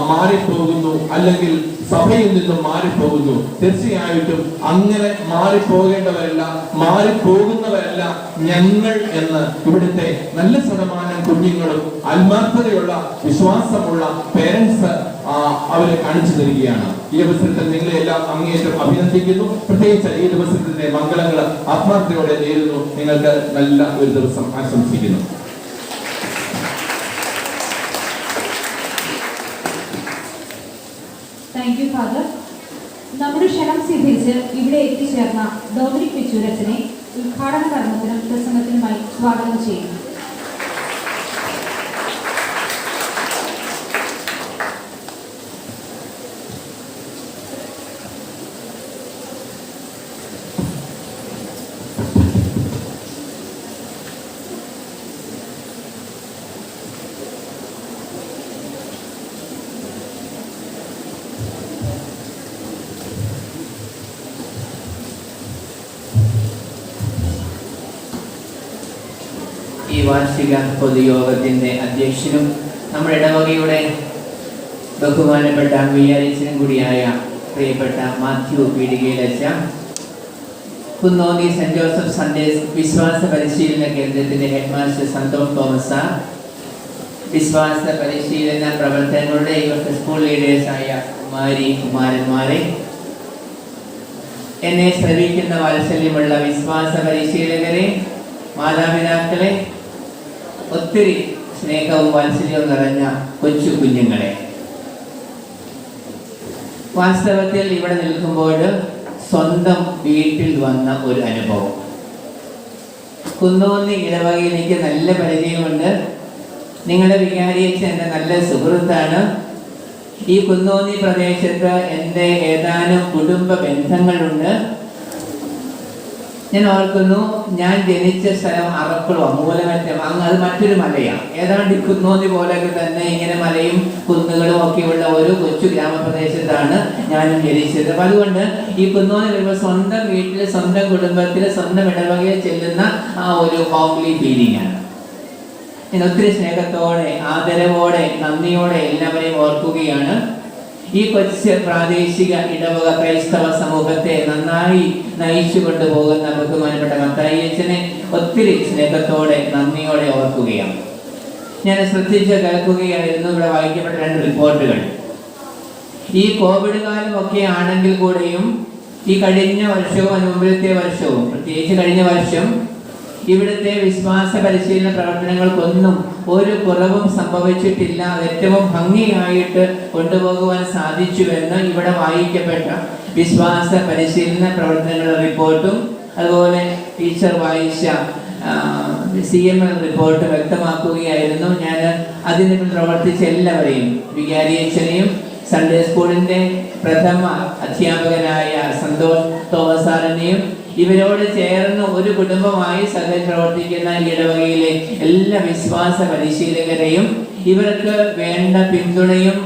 മാറിപ്പോകുന്നു, അല്ലെങ്കിൽ സഭയിൽ നിന്നും മാറിപ്പോകുന്നു. തീർച്ചയായിട്ടും അങ്ങനെ മാറിപ്പോകേണ്ടവരല്ല, മാറിപ്പോകുന്നവരല്ല ഞങ്ങൾ എന്ന് ഇവിടുത്തെ നല്ല ശതമാനം കുഞ്ഞുങ്ങളും ആത്മാർത്ഥതയുള്ള വിശ്വാസമുള്ള പേരൻസ് അവരെ കാണിച്ചു തരികയാണ്. ഈ അവസരത്തിൽ നിങ്ങളെ എല്ലാം അങ്ങേയറ്റം അഭിനന്ദിക്കുന്നു. പ്രത്യേകിച്ച് ഈ ദിവസത്തിന്റെ മംഗളങ്ങൾ ആത്മാർത്ഥതയോടെ നേരുന്നു. നിങ്ങൾക്ക് നല്ല ഒരു ദിവസം ആശംസിക്കുന്നു. Thank you father. നമ്മുടെ ക്ഷണം സ്വീകരിച്ച് ഇവിടെ എത്തിച്ചേർന്ന ഡൊമിനിക് വിച്ചൂരച്ചനെ ഉദ്ഘാടന കർമ്മത്തിനും പ്രസംഗത്തിനുമായി സ്വാഗതം ചെയ്യുന്നു. ഈ വാർഷിക പൊതുയോഗത്തിൻ്റെ അധ്യക്ഷനും നമ്മുടെ ഇടവകയുടെ ബഹുമാനപ്പെട്ട വികാരിച്ചനും കൂടിയായ പ്രിയപ്പെട്ട മാത്യു പീടികയിലച്ച, കുന്നോന്നി സെന്റ് ജോസഫ് സൺഡേസ് വിശ്വാസ പരിശീലന കേന്ദ്രത്തിൻ്റെ ഹെഡ്മാസ്റ്റർ സന്തോഷ് തോമസ് സാർ, വിശ്വാസ പരിശീലന പ്രവർത്തനങ്ങളുടെ ഇവരുടെ സ്കൂൾ ലീഡേഴ്സായ കുമാരന്മാരെ, എന്നെ ശ്രവിക്കുന്ന വാത്സല്യമുള്ള വിശ്വാസ പരിശീലകരെ, മാതാപിതാക്കളെ, ഒത്തിരി സ്നേഹവും വാത്സല്യവും നിറഞ്ഞ കൊച്ചു കുഞ്ഞുങ്ങളെ, വാസ്തവത്തിൽ ഇവിടെ നിൽക്കുമ്പോൾ സ്വന്തം വീട്ടിൽ വന്ന ഒരു അനുഭവം. കുന്നോന്നി ഇടവകയിൽ എനിക്ക് നല്ല പരിചയമുണ്ട്. നിങ്ങളുടെ വികാരിയച്ഛൻ എൻ്റെ നല്ല സുഹൃത്താണ്. ഈ കുന്നോന്നി പ്രദേശത്ത് എൻ്റെ ഏതാനും കുടുംബ ബന്ധങ്ങളുണ്ട്. ഞാൻ ഓർക്കുന്നു, ഞാൻ ജനിച്ച സ്ഥലം അറക്കുളം, മൂലമറ്റം. അങ്ങ് അത് മറ്റൊരു മലയാണ്. ഏതാണ്ട് കുന്നോന്നി പോലെയൊക്കെ തന്നെ ഇങ്ങനെ മലയും കുന്നുകളും ഒക്കെയുള്ള ഒരു കൊച്ചു ഗ്രാമപ്രദേശത്താണ് ഞാനും ജനിച്ചത്. അപ്പം അതുകൊണ്ട് ഈ കുന്നോന്നി വരുമ്പോൾ സ്വന്തം വീട്ടിൽ, സ്വന്തം കുടുംബത്തിൽ, സ്വന്തം ഇടവകയിൽ ചെല്ലുന്ന ആ ഒരു ഹോംലി ഫീലിംഗ് ആണ്. ഞാൻ ഒത്തിരി സ്നേഹത്തോടെ, ആദരവോടെ, നന്ദിയോടെ എല്ലാവരെയും ഓർക്കുകയാണ്. ഈ കൊച്ചു പ്രാദേശിക ഇടവക ക്രൈസ്തവ സമൂഹത്തെ നന്നായി നയിച്ചു കൊണ്ടുപോകുന്ന ബഹുമാനപ്പെട്ട മത്തായി അച്ഛനെ ഒത്തിരി സ്നേഹത്തോടെ, നന്ദിയോടെ ഓർക്കുകയാണ്. ഞാൻ ശ്രദ്ധിച്ച് കേൾക്കുകയായിരുന്നു ഇവിടെ വായിക്കപ്പെട്ട 2 റിപ്പോർട്ടുകൾ. ഈ കോവിഡ് കാലം ഒക്കെ ആണെങ്കിൽ കൂടെയും ഈ കഴിഞ്ഞ വർഷവും മുമ്പത്തെ വർഷവും, പ്രത്യേകിച്ച് കഴിഞ്ഞ വർഷം, ഇവിടുത്തെ വിശ്വാസ പരിശീലന പ്രവർത്തനങ്ങൾക്കൊന്നും ഒരു കുറവും സംഭവിച്ചിട്ടില്ല. ഏറ്റവും ഭംഗിയായിട്ട് കൊണ്ടുപോകുവാൻ സാധിച്ചുവെന്ന് ഇവിടെ വായിക്കപ്പെട്ട വിശ്വാസ പരിശീലന പ്രവർത്തനങ്ങളുടെ റിപ്പോർട്ടും അതുപോലെ ടീച്ചർ വായിച്ച CML റിപ്പോർട്ട് വ്യക്തമാക്കുകയായിരുന്നു. ഞാൻ അതിന് പ്രവർത്തിച്ച എല്ലാവരെയും, വികാരിയച്ഛനെയും സൺഡേ സ്കൂളിൻ്റെ പ്രഥമ അധ്യാപകനായ സന്തോഷ് തോമസ് സാറിനെയും ഇവരോട് ചേർന്ന് ഒരു കുടുംബമായി പ്രവർത്തിക്കുന്ന ഇടവകയിലെ എല്ലാ വിശ്വാസ പരിശീലകരെയും ഇവർക്ക് വേണ്ട പിന്തുണയും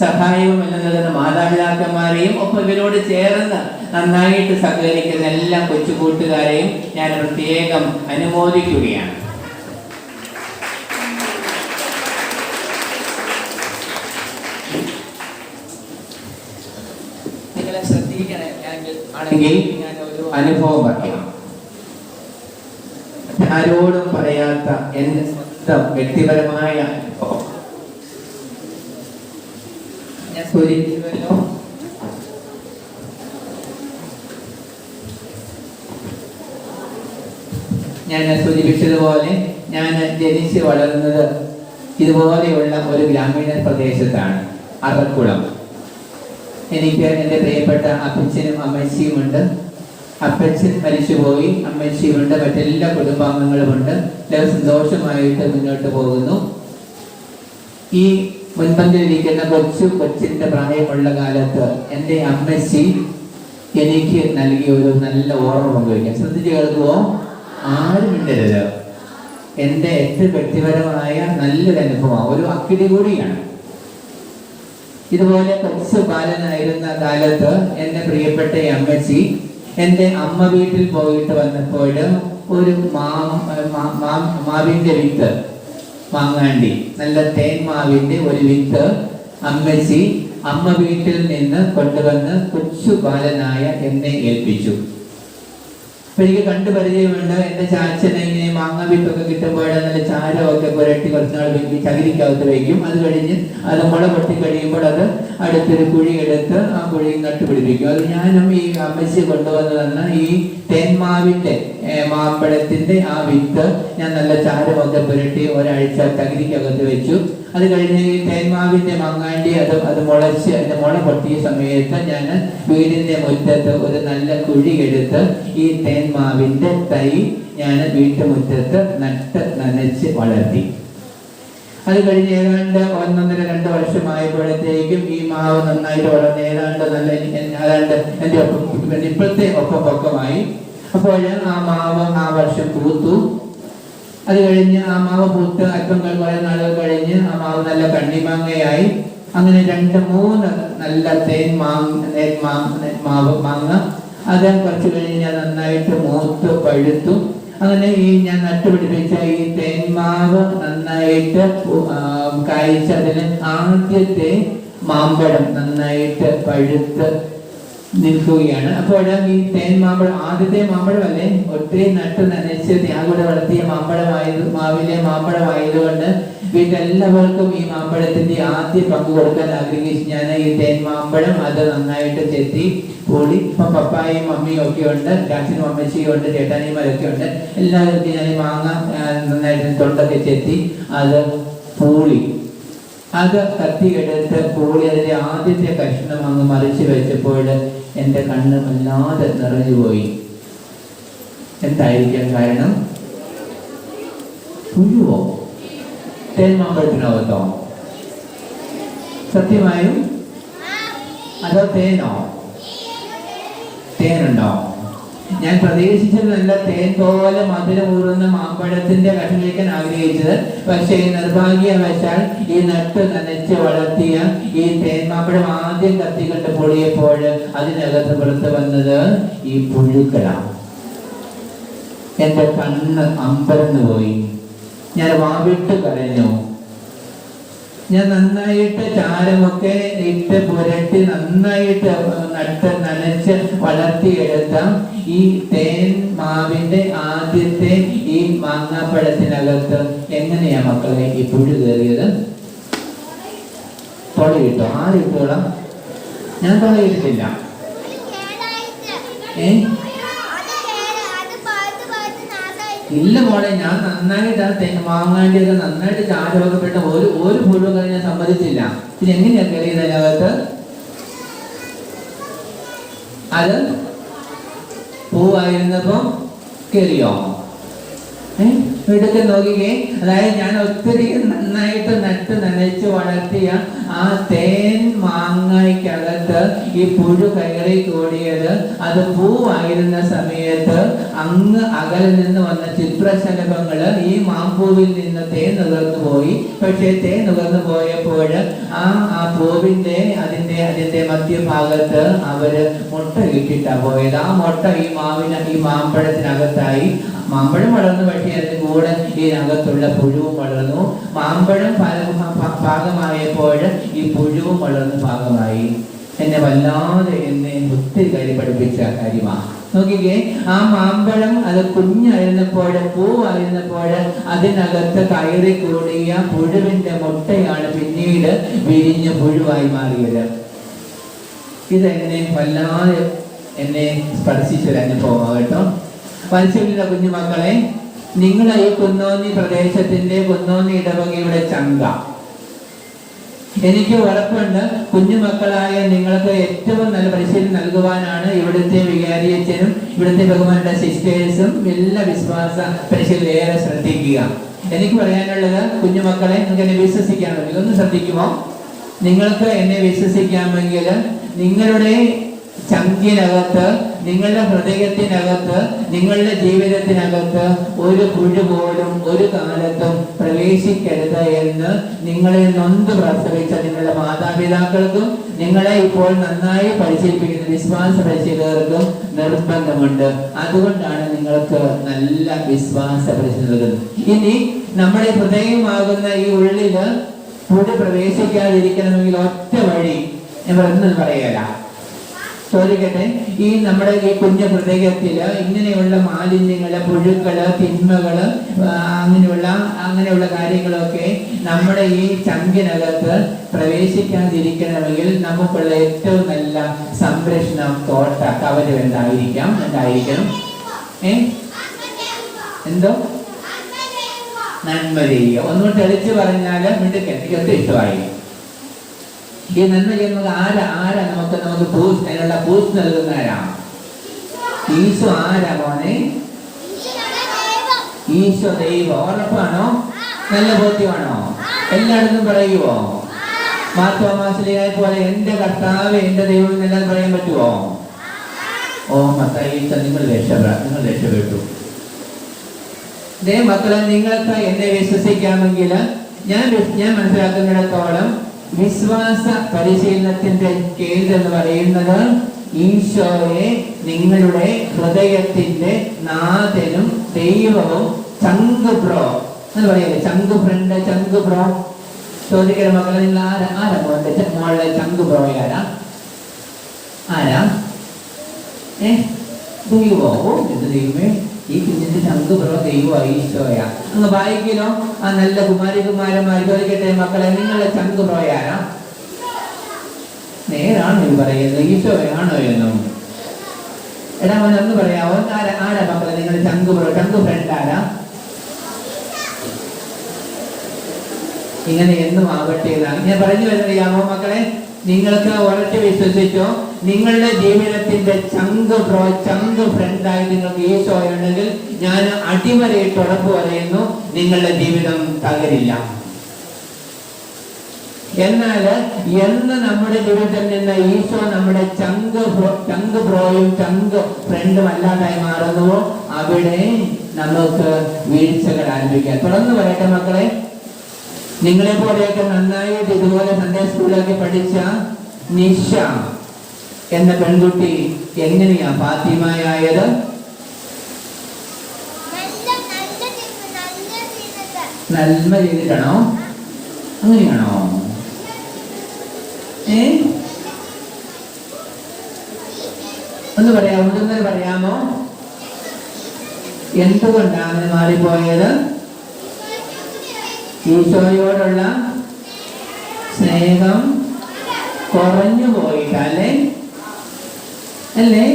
സഹായവും എല്ലാം നൽകുന്ന മാതാപിതാക്കന്മാരെയും ഒപ്പം ഇവരോട് ചേർന്ന് നന്നായിട്ട് സഹകരിക്കുന്ന എല്ലാ കൊച്ചുകൂട്ടുകാരെയും ഞാൻ പ്രത്യേകം അനുമോദിക്കുകയാണ്. നിങ്ങളെ ശ്രദ്ധിക്കണേ ആണെങ്കിൽ ഞാൻ ഒരു അനുഭവം പറയാം. ആരോടും പറയാത്ത എന്റെ സ്വന്തം വ്യക്തിപരമായ അനുഭവം ഞാൻ സൂചിപ്പിച്ചുവല്ലോ. ഞാൻ സൂചിപ്പിച്ചതുപോലെ ഞാൻ ജനിച്ച് വളർന്നത് ഇതുപോലെയുള്ള ഒരു ഗ്രാമീണ പ്രദേശത്താണ്, അറക്കുളം. എനിക്ക് എൻ്റെ പ്രിയപ്പെട്ട അപ്പച്ചനും അമ്മച്ചിയുമുണ്ട്. അപ്പച്ചൻ മരിച്ചുപോയി, അമ്മച്ചിയുമുണ്ട്, മറ്റെല്ലാ കുടുംബാംഗങ്ങളുമുണ്ട്. എല്ലാവരും സന്തോഷമായിട്ട് മുന്നോട്ട് പോകുന്നു. ഈ മുൻപന്തിലിരിക്കുന്ന കൊച്ചിൻ്റെ പ്രായമുള്ള കാലത്ത് എൻ്റെ അമ്മച്ചി എനിക്ക് നൽകിയ ഒരു നല്ല ഓർമ്മ പങ്കുവയ്ക്കാം. ശ്രദ്ധിച്ച് കേൾക്കുമോ? ആരും മിണ്ടരുത്. എൻ്റെ ഏറ്റവും വ്യക്തിപരമായ നല്ലൊരു അനുഭവമാണ്, ഒരു അക്കിടി കൂടിയാണ്. ഇതുപോലെ കൊച്ചു ബാലനായിരുന്ന കാലത്ത് എൻ്റെ പ്രിയപ്പെട്ട അമ്മച്ചി എൻ്റെ അമ്മ വീട്ടിൽ പോയിട്ട് വന്നപ്പോൾ ഒരു മാവിൻ്റെ വിത്ത്, മാങ്ങാണ്ടി, നല്ല തേൻ മാവിൻ്റെ ഒരു വിത്ത് അമ്മച്ചി അമ്മ വീട്ടിൽ നിന്ന് കൊണ്ടുവന്ന് കൊച്ചു ബാലനായ എന്നെ ഏൽപ്പിച്ചു. അപ്പൊ എനിക്ക് കണ്ടു പരിചയമുണ്ട്. എൻ്റെ ചാച്ചനെ ഇങ്ങനെ മാങ്ങ വിത്തൊക്കെ കിട്ടുമ്പോൾ നല്ല ചാരമൊക്കെ പുരട്ടി കുറച്ചുനാൾ വെക്കും, ചകിരിക്കകത്ത് വയ്ക്കും. അത് കഴിഞ്ഞ് അത് മുള പൊട്ടി കഴിയുമ്പോൾ അത് അടുത്തൊരു കുഴി എടുത്ത് ആ കുഴി നട്ടുപിടിപ്പിക്കും. അത് ഞാനും ഈ അമ്മച്ചി കൊണ്ടുവന്ന് തന്ന ഈ തേന്മാവിൻ്റെ മാമ്പഴത്തിൻ്റെ ആ വിത്ത് ഞാൻ നല്ല ചാരമൊക്കെ പുരട്ടി ഒരാഴ്ച ചകിരിക്കകത്ത് വെച്ചു. അത് കഴിഞ്ഞ് ഈ തേന്മാവിൻ്റെ മങ്ങാണ്ടി അത് മുളച്ച് അതിൻ്റെ മുള പൊട്ടിയ സമയത്ത് ഞാൻ വീടിൻ്റെ മുറ്റത്ത് ഒരു നല്ല കുഴി എടുത്ത് ഈ തേന്മാവിൻ്റെ തൈ ഞാൻ വീട്ടുമുറ്റത്ത് നട്ട് നനച്ച് വളർത്തി. അത് കഴിഞ്ഞ് ഏതാണ്ട് 1-1.5 വർഷമായപ്പോഴത്തേക്കും ഈ മാവ് നന്നായിട്ട് വളർന്ന് ഏതാണ്ട് എൻ്റെ ഇപ്പോഴത്തെ പൊക്കമായി. അപ്പോൾ ആ മാവ് ആ വർഷം പൂത്തു. അത് കഴിഞ്ഞ് ആ മാവ് പൂത്ത് അല്പം കുറേ നാളുകൾ കഴിഞ്ഞ് ആ മാവ് നല്ല കണ്ണിമാങ്ങയായി. അങ്ങനെ 2-3 നല്ല മാങ്ങ അത് കുറച്ച് കഴിഞ്ഞ് ഞാൻ നന്നായിട്ട് മൂത്ത് പഴുത്തു. അങ്ങനെ ഈ ഞാൻ നട്ടുപിടിപ്പിച്ച ഈ തേന്മാവ് നന്നായിട്ട് കായ്ച്ച അതിന് ആദ്യത്തെ മാമ്പഴം നന്നായിട്ട് പഴുത്ത് നിൽക്കുകയാണ്. അപ്പോൾ ഈ തേൻ മാമ്പഴം ആദ്യത്തെ മാമ്പഴമല്ലേ, ഒത്തിരി നട്ട് നനച്ച് ത്യാഗോടെ വളർത്തിയ മാവിലെ മാമ്പഴമായതുകൊണ്ട് വീട്ടിലെല്ലാവർക്കും ഈ മാമ്പഴത്തിന്റെ ആദ്യ പങ്ക് കൊടുക്കാൻ ആഗ്രഹിച്ച് ഞാൻ ഈ തേൻ മാമ്പഴം അത് നന്നായിട്ട് ചെത്തി പൂളി. ഇപ്പം പപ്പായും മമ്മിയും ഒക്കെ ഉണ്ട്, ചാച്ചനും അമ്മച്ചിയും ഉണ്ട്, ചേട്ടാനിമാരൊക്കെ ഉണ്ട്. എല്ലാവർക്കും ഞാൻ ഈ മാങ്ങ നന്നായിട്ട് തൊണ്ടൊക്കെ ചെത്തി അത് പൂളി, അത് കത്തിയെടുത്ത് പൂളി അതിന്റെ ആദ്യത്തെ കഷ്ണം അങ്ങ് മറിച്ച് വെച്ചപ്പോൾ എൻ്റെ കണ്ണ് വല്ലാതെ നിറഞ്ഞുപോയി. എന്തായിരിക്കാം കാരണം? പുഴുവോ? തേൻ മാമ്പഴത്തിനകത്തോ? സത്യമായും അതോ തേനോ? തേനുണ്ടോ? ഞാൻ പ്രതീക്ഷിച്ചത് നല്ല തേൻ പോലെ മധുരമൂറുന്ന മാമ്പഴത്തിന്റെ കഷ്ണം കഴിക്കാൻ ആഗ്രഹിച്ചത്. പക്ഷേ നിർഭാഗ്യവശാൽ ഈ നട്ട് നനച്ച് വളർത്തിയ ഈ തേൻ മാമ്പഴം ആദ്യം കത്തിക്കണ്ട് പൊളിയപ്പോൾ അതിനകത്ത് പുറത്ത് വന്നത് ഈ പുഴുക്കളാണ്. എന്റെ കണ്ണ് അമ്പരന്ന് പോയി. ഞാൻ വാവിട്ട് കരഞ്ഞു. ഞാൻ നന്നായിട്ട് ചാരമൊക്കെ ഇട്ട് പുരട്ടി നന്നായിട്ട് നട്ട് നനച്ച് വളർത്തിയെടുത്ത ഈ തേൻ മാവിന്റെ ആദ്യത്തെ ഈ മാങ്ങാപ്പഴത്തിനകത്ത് എങ്ങനെയാ മക്കളെ ഈ പുഴു കയറിയത്? തൊളയിട്ടോ? ആരിട്ടോളാം? ഞാൻ തൊളയിട്ടില്ല. ഇല്ല മോളെ, ഞാൻ നന്നായിട്ട് മാങ്ങാണ്ടിയൊക്കെ നന്നായിട്ട് ചാരമൊക്കെ പെട്ട ഒരു പുഴുവും കറി ഞാൻ സമ്മതിച്ചില്ല. പിന്നെ എങ്ങനെയാ കയറിയത് അതിനകത്ത്? അത് പൂവായിരുന്നപ്പോ കയറിയോ? ഇടയ്ക്ക് നോക്കിക്കേ. അതായത് ഞാൻ ഒത്തിരി നന്നായിട്ട് നട്ട് നനച്ച് വളർത്തിയ ആ തേൻ മാങ്ങയ്ക്കകത്ത് ഈ പുഴു കയറി കൂടിയത് അത് പൂവായിരുന്ന സമയത്ത് അങ്ങ് അകലിൽ നിന്ന് വന്ന ചിത്രശലഭങ്ങള് ഈ മാമ്പൂവിൽ നിന്ന് തേൻ നുകർന്നു പോയി. പക്ഷെ തേൻ നുകർന്നു പോയപ്പോൾ ആ പൂവിന്റെ അതിന്റെ മധ്യഭാഗത്ത് അവര് മുട്ട ഇട്ടിട്ടാ പോയത്. ആ മുട്ട ഈ മാമ്പഴത്തിനകത്തായി. മാമ്പഴം വളർന്നു, പക്ഷേ അതിന് കൂടെ ഇതിനകത്തുള്ള പുഴുവും വളർന്നു. മാമ്പഴം ഭാഗമായപ്പോൾ ഈ പുഴുവും വളർന്ന് ഭാഗമായി. എന്നെ വല്ലാതെ ഒത്തിരി കാര്യം പഠിപ്പിച്ച കാര്യമാണ്. നോക്കിക്കേ, ആ മാമ്പഴം അത് കുഞ്ഞായിരുന്നപ്പോൾ പൂവായിരുന്നപ്പോൾ അതിനകത്ത് കയറി കൂടിയ പുഴുവിന്റെ മുട്ടയാണ് പിന്നീട് വിരിഞ്ഞ് പുഴുവായി മാറിയത്. ഇതെന്നെ വല്ലാതെ എന്നെ സ്പർശിച്ചൊരനുഭവമാണ് കേട്ടോ. മത്സ്യമില്ല കുഞ്ഞുമക്കളെ, നിങ്ങളെ ഈ കുന്നോന്നി പ്രദേശത്തിന്റെ കുന്നോന്നി ഇടവകയുടെ ചങ്ക. എനിക്ക് ഉറപ്പുണ്ട് കുഞ്ഞുമക്കളായ നിങ്ങൾക്ക് ഏറ്റവും നല്ല പരിശീലനം നൽകുവാനാണ് ഇവിടുത്തെ വികാരിയച്ഛനും ഇവിടുത്തെ ബഹുമാനപ്പെട്ട സിസ്റ്റേഴ്സും എല്ലാ വിശ്വാസ പരിശീലനം ഏറെ ശ്രദ്ധിക്കുക. എനിക്ക് പറയാനുള്ളത്, കുഞ്ഞുമക്കളെ, നിങ്ങൾക്ക് എന്നെ വിശ്വസിക്കാമെങ്കിൽ ഒന്ന് ശ്രദ്ധിക്കുമോ? നിങ്ങൾക്ക് എന്നെ വിശ്വസിക്കാമെങ്കിൽ നിങ്ങളുടെ ചങ്കിനകത്ത്, നിങ്ങളുടെ ഹൃദയത്തിനകത്ത്, നിങ്ങളുടെ ജീവിതത്തിനകത്ത് ഒരു പുഴു പോലും ഒരു കാലത്തും പ്രവേശിക്കരുത് എന്ന് നിങ്ങളെ നൊന്ത് പ്രസവിച്ച നിങ്ങളുടെ മാതാപിതാക്കൾക്കും നിങ്ങളെ ഇപ്പോൾ നന്നായി പരിശീലിപ്പിക്കുന്ന വിശ്വാസ പരിശീലകർക്കും നിർബന്ധമുണ്ട്. അതുകൊണ്ടാണ് നിങ്ങൾക്ക് നല്ല വിശ്വാസ പരിശീലനം. ഇനി നമ്മുടെ ഹൃദയമാകുന്ന ഈ ഉള്ളില് പുഴു പ്രവേശിക്കാതിരിക്കണമെങ്കിൽ ഒറ്റ വഴി ഞാൻ പറയുന്നത് പറയല. ചോദിക്കട്ടെ, ഈ നമ്മുടെ ഈ കുഞ്ഞു ഹൃദയത്തില് ഇങ്ങനെയുള്ള മാലിന്യങ്ങള്, പുഴുക്കള്, തിന്മകള്, അങ്ങനെയുള്ള കാര്യങ്ങളൊക്കെ നമ്മുടെ ഈ ചങ്കിനകത്ത് പ്രവേശിക്കാതിരിക്കണമെങ്കിൽ നമുക്കുള്ള ഏറ്റവും നല്ല സംരക്ഷണം കവചം എന്തായിരിക്കണം? എന്തോ? നന്മ ചെയ്യുക. ഒന്നുകൂടെ തെളിച്ച് പറഞ്ഞാല് മിടുക്കൻ. എനിക്ക് ഒത്തിരി ഇഷ്ടമായി. ഈ നന്മ ചെയ്യുന്നത് ആരാ നമുക്ക് അതിനുള്ള ബൂസ്റ്റ് നൽകുന്ന ആരാ? ഈശോ. ആരാ മോനെ? ഈശോ ദൈവം. ഉറപ്പാണോ? നല്ല ബോധ്യമാണോ? എല്ലായിടത്തും പറയുവോ? മാർത്തോമാശ്ലീഹായെ പോലെ എന്റെ കർത്താവ് എന്റെ ദൈവം എന്നെല്ലാം പറയാൻ പറ്റുമോ? ഓ മത്തായി, നിങ്ങൾ രക്ഷപ്പെട്ടു. മക്കളെ, നിങ്ങൾക്ക് എന്നെ വിശ്വസിക്കാമെങ്കിൽ ഞാൻ മനസ്സിലാക്കുന്നിടത്തോളം വിശ്വാസ പരിശീലനത്തിന്റെ കേന്ദ്രം എന്ന് പറയുന്നത് ഈശോയെ നിങ്ങളുടെ ഹൃദയത്തിന്റെ നാഥനും ദൈവവും ചങ്ക് ബ്രോ എന്ന് പറയല്ലേ? ചങ്ക് ഫ്രണ്ട്, ചങ്ക് ബ്രോ. ചോദിക്കണ മക്കളെ, നിങ്ങൾ ആരാ മോളുടെ ചങ്ക് ബ്രോ? ആരാ? ദൈവോ? എന്ത് ദൈവമേ, ഈ കുഞ്ഞിന്റെ ചങ്ക് ബ്രോ ദൈവോ ഈശോയാ? അങ്ങ് വായിക്കലോ ആ നല്ല കുമാരന്മാർ. ചോദിക്കട്ടെ മക്കളെ, നിങ്ങളുടെ ചങ്ക് ബ്രോയാരാ? നേരാണോ ഇത് പറയുന്നത്? ഈശോയാണോ എന്നും? എടാ മോനെ ഒന്ന് പറയാമോ? ആരാ മക്കളെ നിങ്ങളുടെ ചങ്ക് ബ്രോ, ചങ്ക് ഫ്രണ്ട് ആരാ? ഇങ്ങനെ എന്നും ആവട്ടെ എന്നാണ് ഞാൻ പറഞ്ഞു വരുന്നറിയാമോ മക്കളെ? നിങ്ങൾക്ക് ഉറച്ചു വിശ്വസിച്ചോ, നിങ്ങളുടെ ജീവിതത്തിന്റെ ചങ്ക് ബ്രോ, ചങ്ക് ഫ്രണ്ടായി നിങ്ങൾക്ക് ഈശോ ഉണ്ടെങ്കിൽ ഞാൻ അടിവരയിട്ട് ഉറപ്പ് പറയുന്നു, നിങ്ങളുടെ ജീവിതം തകരില്ല. എന്നാൽ എന്ന് നമ്മുടെ ജീവിതത്തിൽ നിന്ന് ഈശോ നമ്മുടെ ചങ്ക് ബ്രോയും ചങ്ക് ഫ്രണ്ടും അല്ലാതായി മാറുന്നുവോ അവിടെ നമുക്ക് വീഴ്ചകൾ ആരംഭിക്കാം. തുറന്നു പറയട്ടെ മക്കളെ, നിങ്ങളെ പോലെയൊക്കെ നന്നായിട്ട് ഇതുപോലെ സൺഡേ സ്കൂളിലൊക്കെ പഠിച്ച നിഷ എന്ന പെൺകുട്ടി എങ്ങനെയാ ഫാത്തിമയായത്? നന്മ ചെയ്തിട്ടാണോ? അങ്ങനെയാണോ? ഒന്ന് പറയാമോ? എന്തുകൊണ്ടാണ് മാറിപ്പോയത്? ഈശോയോടുള്ള സ്നേഹം കുറഞ്ഞു പോയിട്ടല്ലേ? അല്ലേ?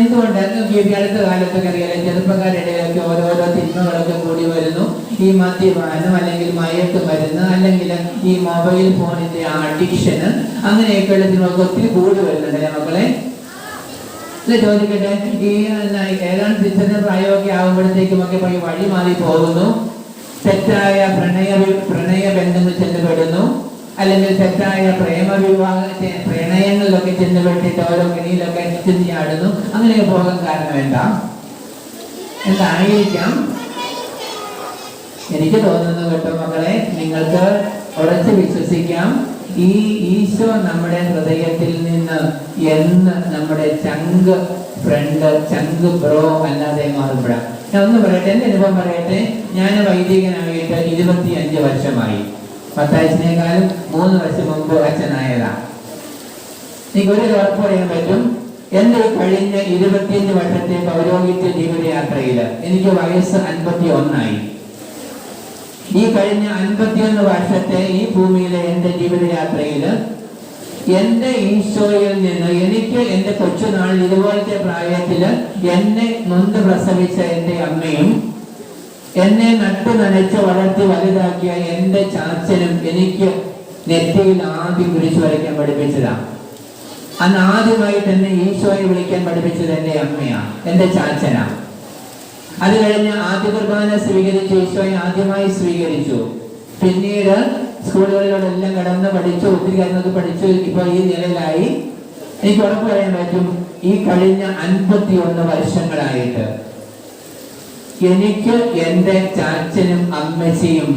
എന്തുകൊണ്ടാണ് ഈ അടുത്ത കാലത്തൊക്കെ അറിയാലോ, ചെറുപ്പക്കാരുടെ ഓരോരോ തിന്മകളൊക്കെ കൂടി വരുന്നു. ഈ മദ്യപാനം, അല്ലെങ്കിൽ മയക്ക് മരുന്ന്, അല്ലെങ്കിൽ ഈ മൊബൈൽ ഫോണിന്റെ അഡിക്ഷന്, അങ്ങനെയൊക്കെയുള്ള തിന്മകൾക്ക് ഒത്തിരി കൂടി വരുന്നുണ്ടല്ലേ മക്കളെ? ചോദിക്കട്ടെ, ഈ ഏതാണ്ട് തിരിച്ചറിഞ്ഞ പ്രായമൊക്കെ ആകുമ്പോഴത്തേക്കുമൊക്കെ ഈ വഴി മാറി പോകുന്നു, തെറ്റായ പ്രണയബന്ധങ്ങൾ ചെന്നുപെടുന്നു, അല്ലെങ്കിൽ തെറ്റായ പ്രണയങ്ങളിലൊക്കെ ചെന്നുപെട്ടിട്ട് ഓരോ കെണിയിലൊക്കെ ചെന്ന് ചാടുന്നു. അങ്ങനെയൊക്കെ പോകാൻ കാരണം എന്തായിരിക്കാം? എനിക്ക് തോന്നുന്നു കേട്ടോ മക്കളെ, നിങ്ങൾക്ക് ഉറച്ചു വിശ്വസിക്കാം, ഈ ഈശോ നമ്മുടെ ഹൃദയത്തിൽ നിന്ന് എന്ന് നമ്മുടെ ചങ്ക് ഫ്രണ്ട്, ചങ്ക് ബ്രോ അല്ലാതെ മാറുമ്പോഴാണ്. ഞാൻ ഒന്ന് പറയട്ടെ, എന്റെ അനുഭവം പറയട്ടെ. ഞാൻ വൈദികനായിട്ട് 25 വർഷമായി. പത്താഴ്ചനേക്കാളും 3 വർഷം മുമ്പ് അച്ഛനായതാണ്. എനിക്കൊരു ഉറപ്പ് പറയാൻ പറ്റും, എന്റെ കഴിഞ്ഞ 25 വർഷത്തെ പൗരോഹിത്യ ജീവിതയാത്രയിൽ എനിക്ക് വയസ്സ് 51ആയി. ഈ കഴിഞ്ഞ 51 വർഷത്തെ ഈ ഭൂമിയിലെ എന്റെ ജീവിതയാത്രയിൽ എന്റെ ഈശോയിൽ നിന്ന് എനിക്ക് എന്റെ കൊച്ചുനാളിൽ ഇതുപോലത്തെ പ്രായത്തില് എന്നെ നൊന്ത് പ്രസവിച്ച എന്റെ അമ്മയും എന്നെ നട്ടു നനച്ച് വളർത്തി വലുതാക്കിയ എന്റെ ചാച്ചനും എനിക്ക് നെറ്റിയിൽ ആദ്യം കുരിശ് വരയ്ക്കാൻ പഠിപ്പിച്ചതാണ്. അന്ന് ആദ്യമായിട്ട് എന്നെ ഈശോയെ വിളിക്കാൻ പഠിപ്പിച്ചത് എന്റെ അമ്മയാണ്, എന്റെ ചാച്ചനാണ്. അത് കഴിഞ്ഞ് ആദ്യ കുർബാന സ്വീകരിച്ചു, ഈശോയെ ആദ്യമായി സ്വീകരിച്ചു. പിന്നീട് സ്കൂളുകളിലൂടെല്ലാം കടന്ന് പഠിച്ചു, ഒത്തിരി കാര്യങ്ങളൊക്കെ പഠിച്ചു. ഇപ്പൊ ഈ നിലയിലായി. എനിക്ക് ഉറപ്പ് പറയാൻ പറ്റും, ഈ കഴിഞ്ഞ 51 വർഷങ്ങളായിട്ട് എനിക്ക് എന്റെ ചാച്ചനും അമ്മച്ചിയും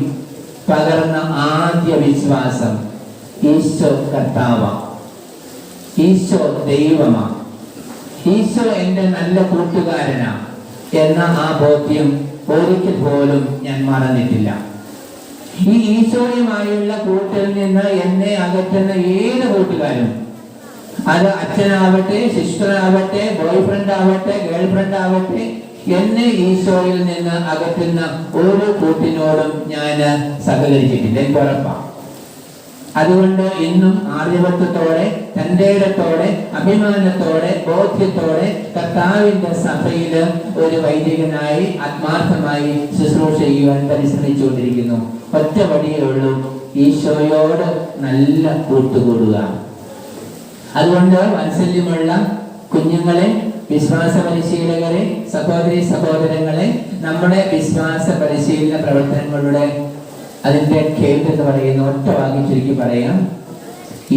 പകർന്ന ആദ്യ വിശ്വാസം ഈശോ കർത്താവാണ്, ഈശോ ദൈവമാണ്, ഈശോ എന്റെ നല്ല കൂട്ടുകാരനാണ് എന്ന ആ ബോധ്യം ഒരിക്കൽ പോലും ഞാൻ മറന്നിട്ടില്ല. ഈ ഈശോയുമായുള്ള കൂട്ടിൽ നിന്ന് എന്നെ അകറ്റുന്ന ഏത് കൂട്ടുകാരും, അത് അച്ഛനാവട്ടെ, സിസ്റ്ററാവട്ടെ, ബോയ് ഫ്രണ്ട് ആവട്ടെ, ഗേൾ ഫ്രണ്ട് ആവട്ടെ, എന്നെ ഈശോയിൽ നിന്ന് അകറ്റുന്ന ഓരോ കൂട്ടിനോടും ഞാൻ സഹകരിച്ചിട്ടില്ല, എനിക്ക് ഉറപ്പാണ്. അതുകൊണ്ട് ഇന്നും ആർജവത്വത്തോടെ, തന്റെ ഇടത്തോടെ, അഭിമാനത്തോടെ, ബോധ്യത്തോടെ കർത്താവിന്റെ സഭയിൽ ഒരു വൈദികനായി ആത്മാർത്ഥമായി ശുശ്രൂഷ ചെയ്യുവാൻ പരിശ്രമിച്ചുകൊണ്ടിരിക്കുന്നു. ഒറ്റ വഴിയേ ഉള്ളൂ, ഈശോയോട് നല്ല കൂട്ടുകൂടുക. അതുകൊണ്ട് വാത്സല്യമുള്ള കുഞ്ഞുങ്ങളെ, വിശ്വാസ പരിശീലകരെ, സഹോദരി സഹോദരങ്ങളെ, നമ്മുടെ വിശ്വാസ പരിശീലന പ്രവർത്തനങ്ങളുടെ അതിന്റെ കേന്ദ്രം എന്ന് പറയുന്ന ഒറ്റ വാക്കി ചുരുക്കി പറയാം,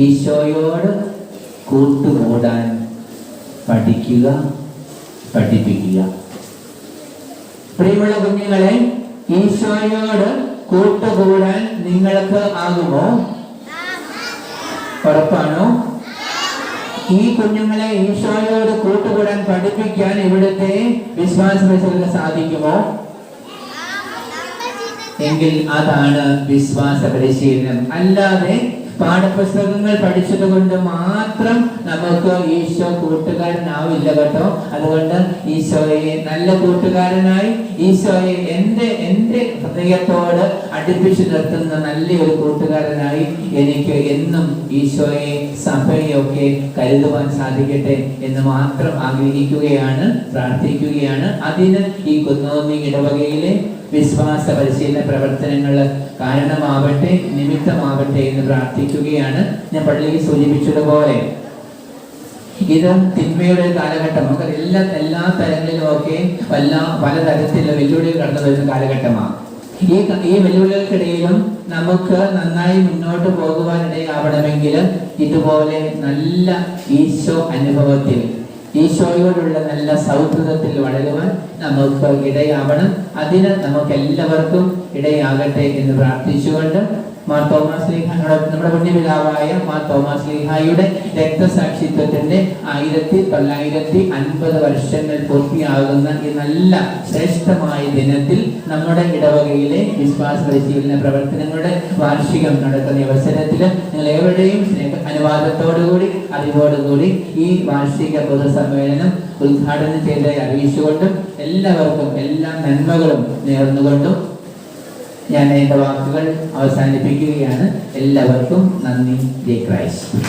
ഈശോയോട് കൂട്ടുകൂടാൻ പഠിക്കുക, പഠിപ്പിക്കുക. പ്രിയമുള്ള കുഞ്ഞുങ്ങളെ, ഈശോയോട് കൂട്ടുകൂടാൻ നിങ്ങൾക്ക് ആകുമോ? ഉറപ്പാണോ? ഈ കുഞ്ഞുങ്ങളെ ഈശോയോട് കൂട്ടുകൂടാൻ പഠിപ്പിക്കാൻ ഇവിടുത്തെ വിശ്വാസ പരിശീലനം സാധിക്കുമോ? എങ്കിൽ അതാണ് വിശ്വാസ പരിശീലനം. അല്ലാതെ പാഠപുസ്തകങ്ങൾ പഠിച്ചത് കൊണ്ട് മാത്രം നമുക്ക് ഈശോ കൂട്ടുകാരനാവില്ല കേട്ടോ. അതുകൊണ്ട് ഈശോയെ നല്ല കൂട്ടുകാരനായി, ഈശോയെ എൻ്റെ ഹൃദയത്തോട് അടുപ്പിച്ചു നിർത്തുന്ന നല്ലൊരു കൂട്ടുകാരനായി എനിക്ക് എന്നും ഈശോയെ, സഭയൊക്കെ കരുതുവാൻ സാധിക്കട്ടെ എന്ന് മാത്രം ആഗ്രഹിക്കുകയാണ്, പ്രാർത്ഥിക്കുകയാണ്. അതിന് ഈ കുന്നോന്നി ഇടവകയിലെ വിശ്വാസ പരിശീലന പ്രവർത്തനങ്ങൾ കാരണമാവട്ടെ, നിമിത്തമാവട്ടെ എന്ന് പ്രാർത്ഥിക്കുകയാണ്. ഞാൻ പള്ളിയിൽ സൂചിപ്പിച്ചതുപോലെ ഇത് തിന്മയുടെ കാലഘട്ടം. നമുക്ക് എല്ലാ തരങ്ങളിലും ഒക്കെ പലതരത്തിലുള്ള വെല്ലുവിളികൾ കടന്നു വരുന്ന കാലഘട്ടമാണ്. ഈ വെല്ലുവിളികൾക്കിടയിലും നമുക്ക് നന്നായി മുന്നോട്ട് പോകുവാനിടയാവണമെങ്കിൽ ഇതുപോലെ നല്ല ഈശോ അനുഭവത്തിൽ, ഈശോയോടുള്ള നല്ല സൗഹൃദത്തിൽ വളരുവാൻ നമുക്ക് ഇടയാവണം. അതിന് നമുക്ക് എല്ലാവർക്കും ഇടയാകട്ടെ എന്ന് പ്രാർത്ഥിച്ചുകൊണ്ട് മാർ തോമസ് സ്ലീഹായുടെ, നമ്മുടെ പുണ്യപിതാവായ മാർ തോമസ് സ്ലീഹായുടെ രക്തസാക്ഷിത്വത്തിന്റെ 1950 വർഷങ്ങൾ പൂർത്തിയാകുന്ന ഈ നല്ല ശ്രേഷ്ഠമായ ദിനത്തിൽ നമ്മുടെ ഇടവകയിലെ വിശ്വാസ പരിശീലന പ്രവർത്തനങ്ങളുടെ വാർഷികം നടക്കുന്ന അവസരത്തിൽ നിങ്ങൾ എവിടെയും അനുവാദത്തോടുകൂടി അറിവോടുകൂടി ഈ വാർഷിക പൊതുസമ്മേളനം ഉദ്ഘാടനം ചെയ്തതായി അറിയിച്ചുകൊണ്ടും എല്ലാവർക്കും എല്ലാ നന്മകളും നേർന്നുകൊണ്ടും ഞാൻ എൻ്റെ വാക്കുകൾ അവസാനിപ്പിക്കുകയാണ്. എല്ലാവർക്കും നന്ദി. ജയ് ക്രൈസ്റ്റ്.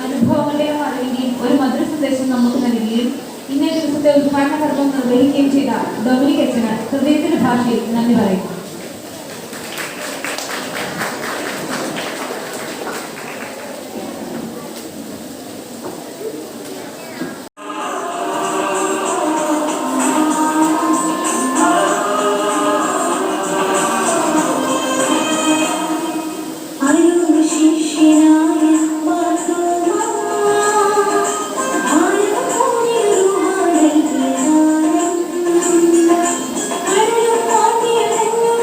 അനുഭവങ്ങളുടെയും അറിയുകയും ഒരു മധുര സന്ദേശം നമുക്ക് നൽകുകയും ഇന്നേ ദിവസത്തെ ഉദ്ഘാടന കർമ്മം നിർവഹിക്കുകയും ചെയ്ത ഡൊമിനിക് അച്ഛന് ഹൃദയത്തിന്റെ ഭാഷയിൽ നന്ദി പറയുന്നു. ും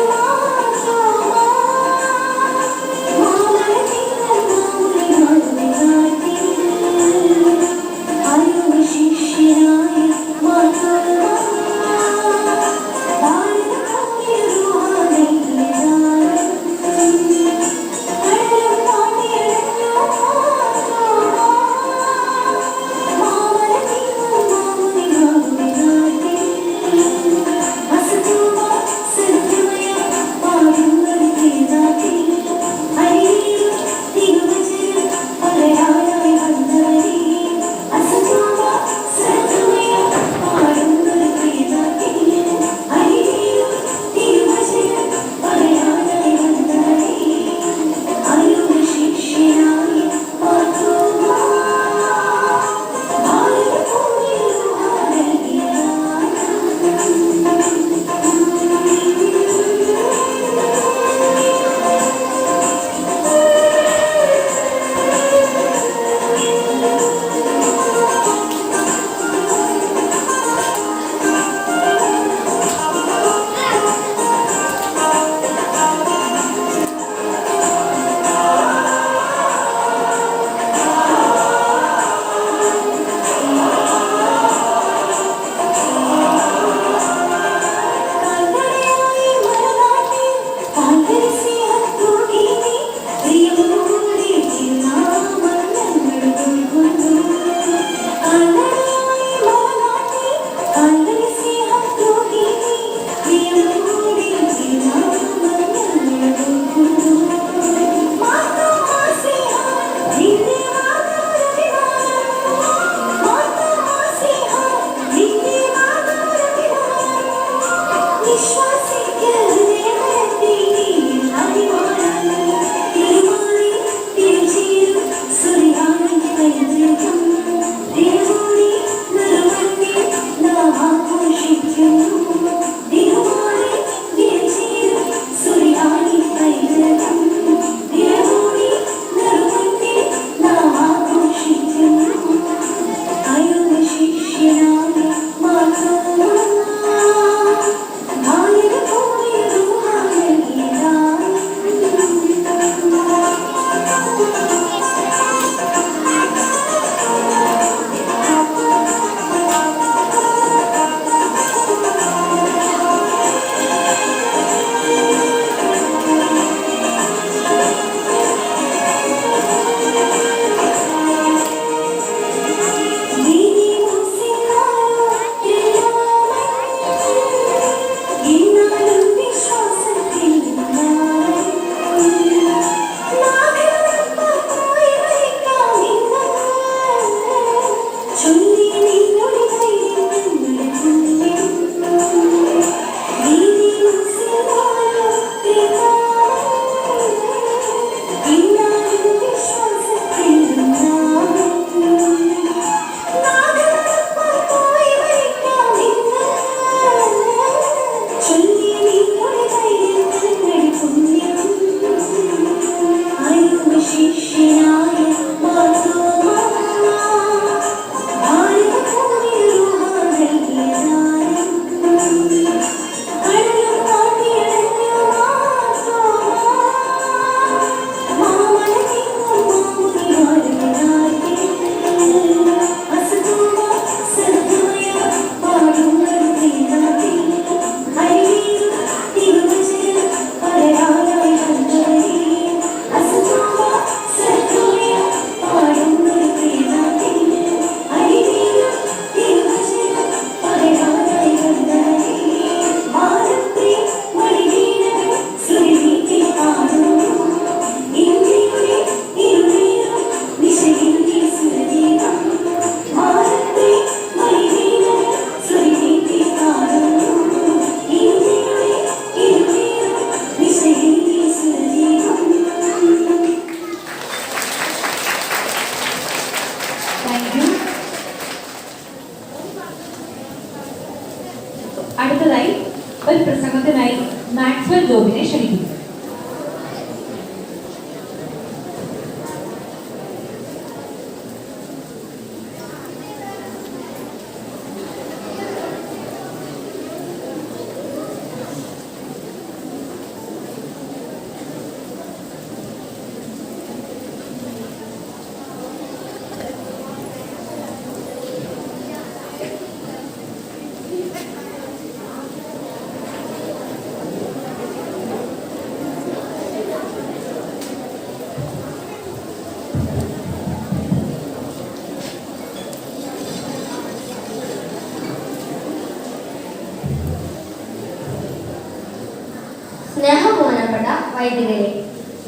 ബഹുമാനപ്പെട്ട വൈദികരെ,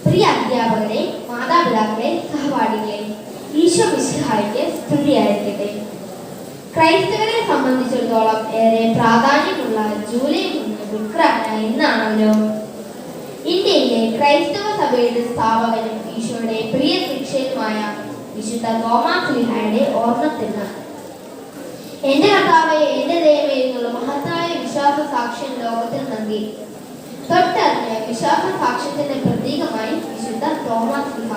പ്രിയ അധ്യാപകരെ, മാതാപിതാക്കളെ, സഹപാഠികളെ, ഈശോ മിശിഹായ്ക്ക് സ്തുതിയായിരിക്കട്ടെ. ക്രൈസ്തവരെ സംബന്ധിച്ചിടത്തോളം ഏറെ പ്രാധാന്യമുള്ള ജൂലൈ 3 ഗുഡ് ഇന്നാണല്ലോ. ഇന്ത്യയിലെ ക്രൈസ്തവ സഭയുടെ സ്ഥാപകനും ഈശോയുടെ പ്രിയ ശിഷ്യനുമായ വിശുദ്ധ തോമാസ് ശ്ലീഹായുടെ ഓർമ്മത്തിരുന്നാൾ. എന്റെ കർത്താവേ, എന്റെ ദൈവമേ എന്നുള്ള മഹത്തായ വിശ്വാസ സാക്ഷ്യം ലോകത്തിൽ നൽകി. തൊട്ടറിഞ്ഞ് വിശ്വാസ സാക്ഷ്യത്തിന്റെ പ്രതീകമായി വിശുദ്ധ തോമാസ് ശ്ലീഹ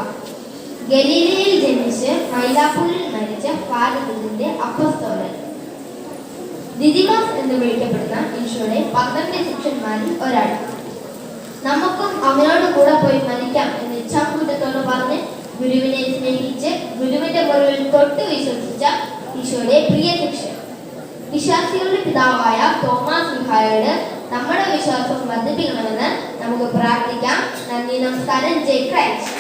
ഗലീലയിൽ ജനിച്ച് മൈലാപ്പൂരിൽ മരിച്ച ഭാരതത്തിന്റെ അപ്പസ്തോലൻ. ദിദിമോസ് എന്ന് വിളിക്കപ്പെടുന്ന ഈശോയുടെ 12 ശിഷ്യന്മാരിൽ ഒരാൾ. നമുക്കും അവനോട് കൂടെ പോയി മരിക്കാം എന്ന് ഇച്ഛാക്കൂട്ടത്തോട് പറഞ്ഞ് ഗുരുവിനെ സ്നേഹിച്ച് ഗുരുവിന്റെ മുറിവിൽ തൊട്ട് വിശ്വസിച്ച ഈശോയുടെ പ്രിയ ശിഷ്യൻ, വിശ്വാസികളുടെ പിതാവായ തോമാസ് ശ്ലീഹായോട് നമ്മുടെ വിശ്വാസം വർദ്ധിപ്പിക്കണമെന്ന് നമുക്ക് പ്രാർത്ഥിക്കാം. നന്ദി, നമസ്കാരം. ജയ് ക്രൈസ്റ്റ്.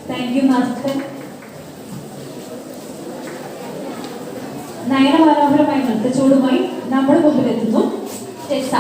Thank you master. നയനമനോഹരമായ നൃത്തച്ചൂടുമായി നമ്മുടെ മുമ്പിലെത്തുന്നു ടെസ.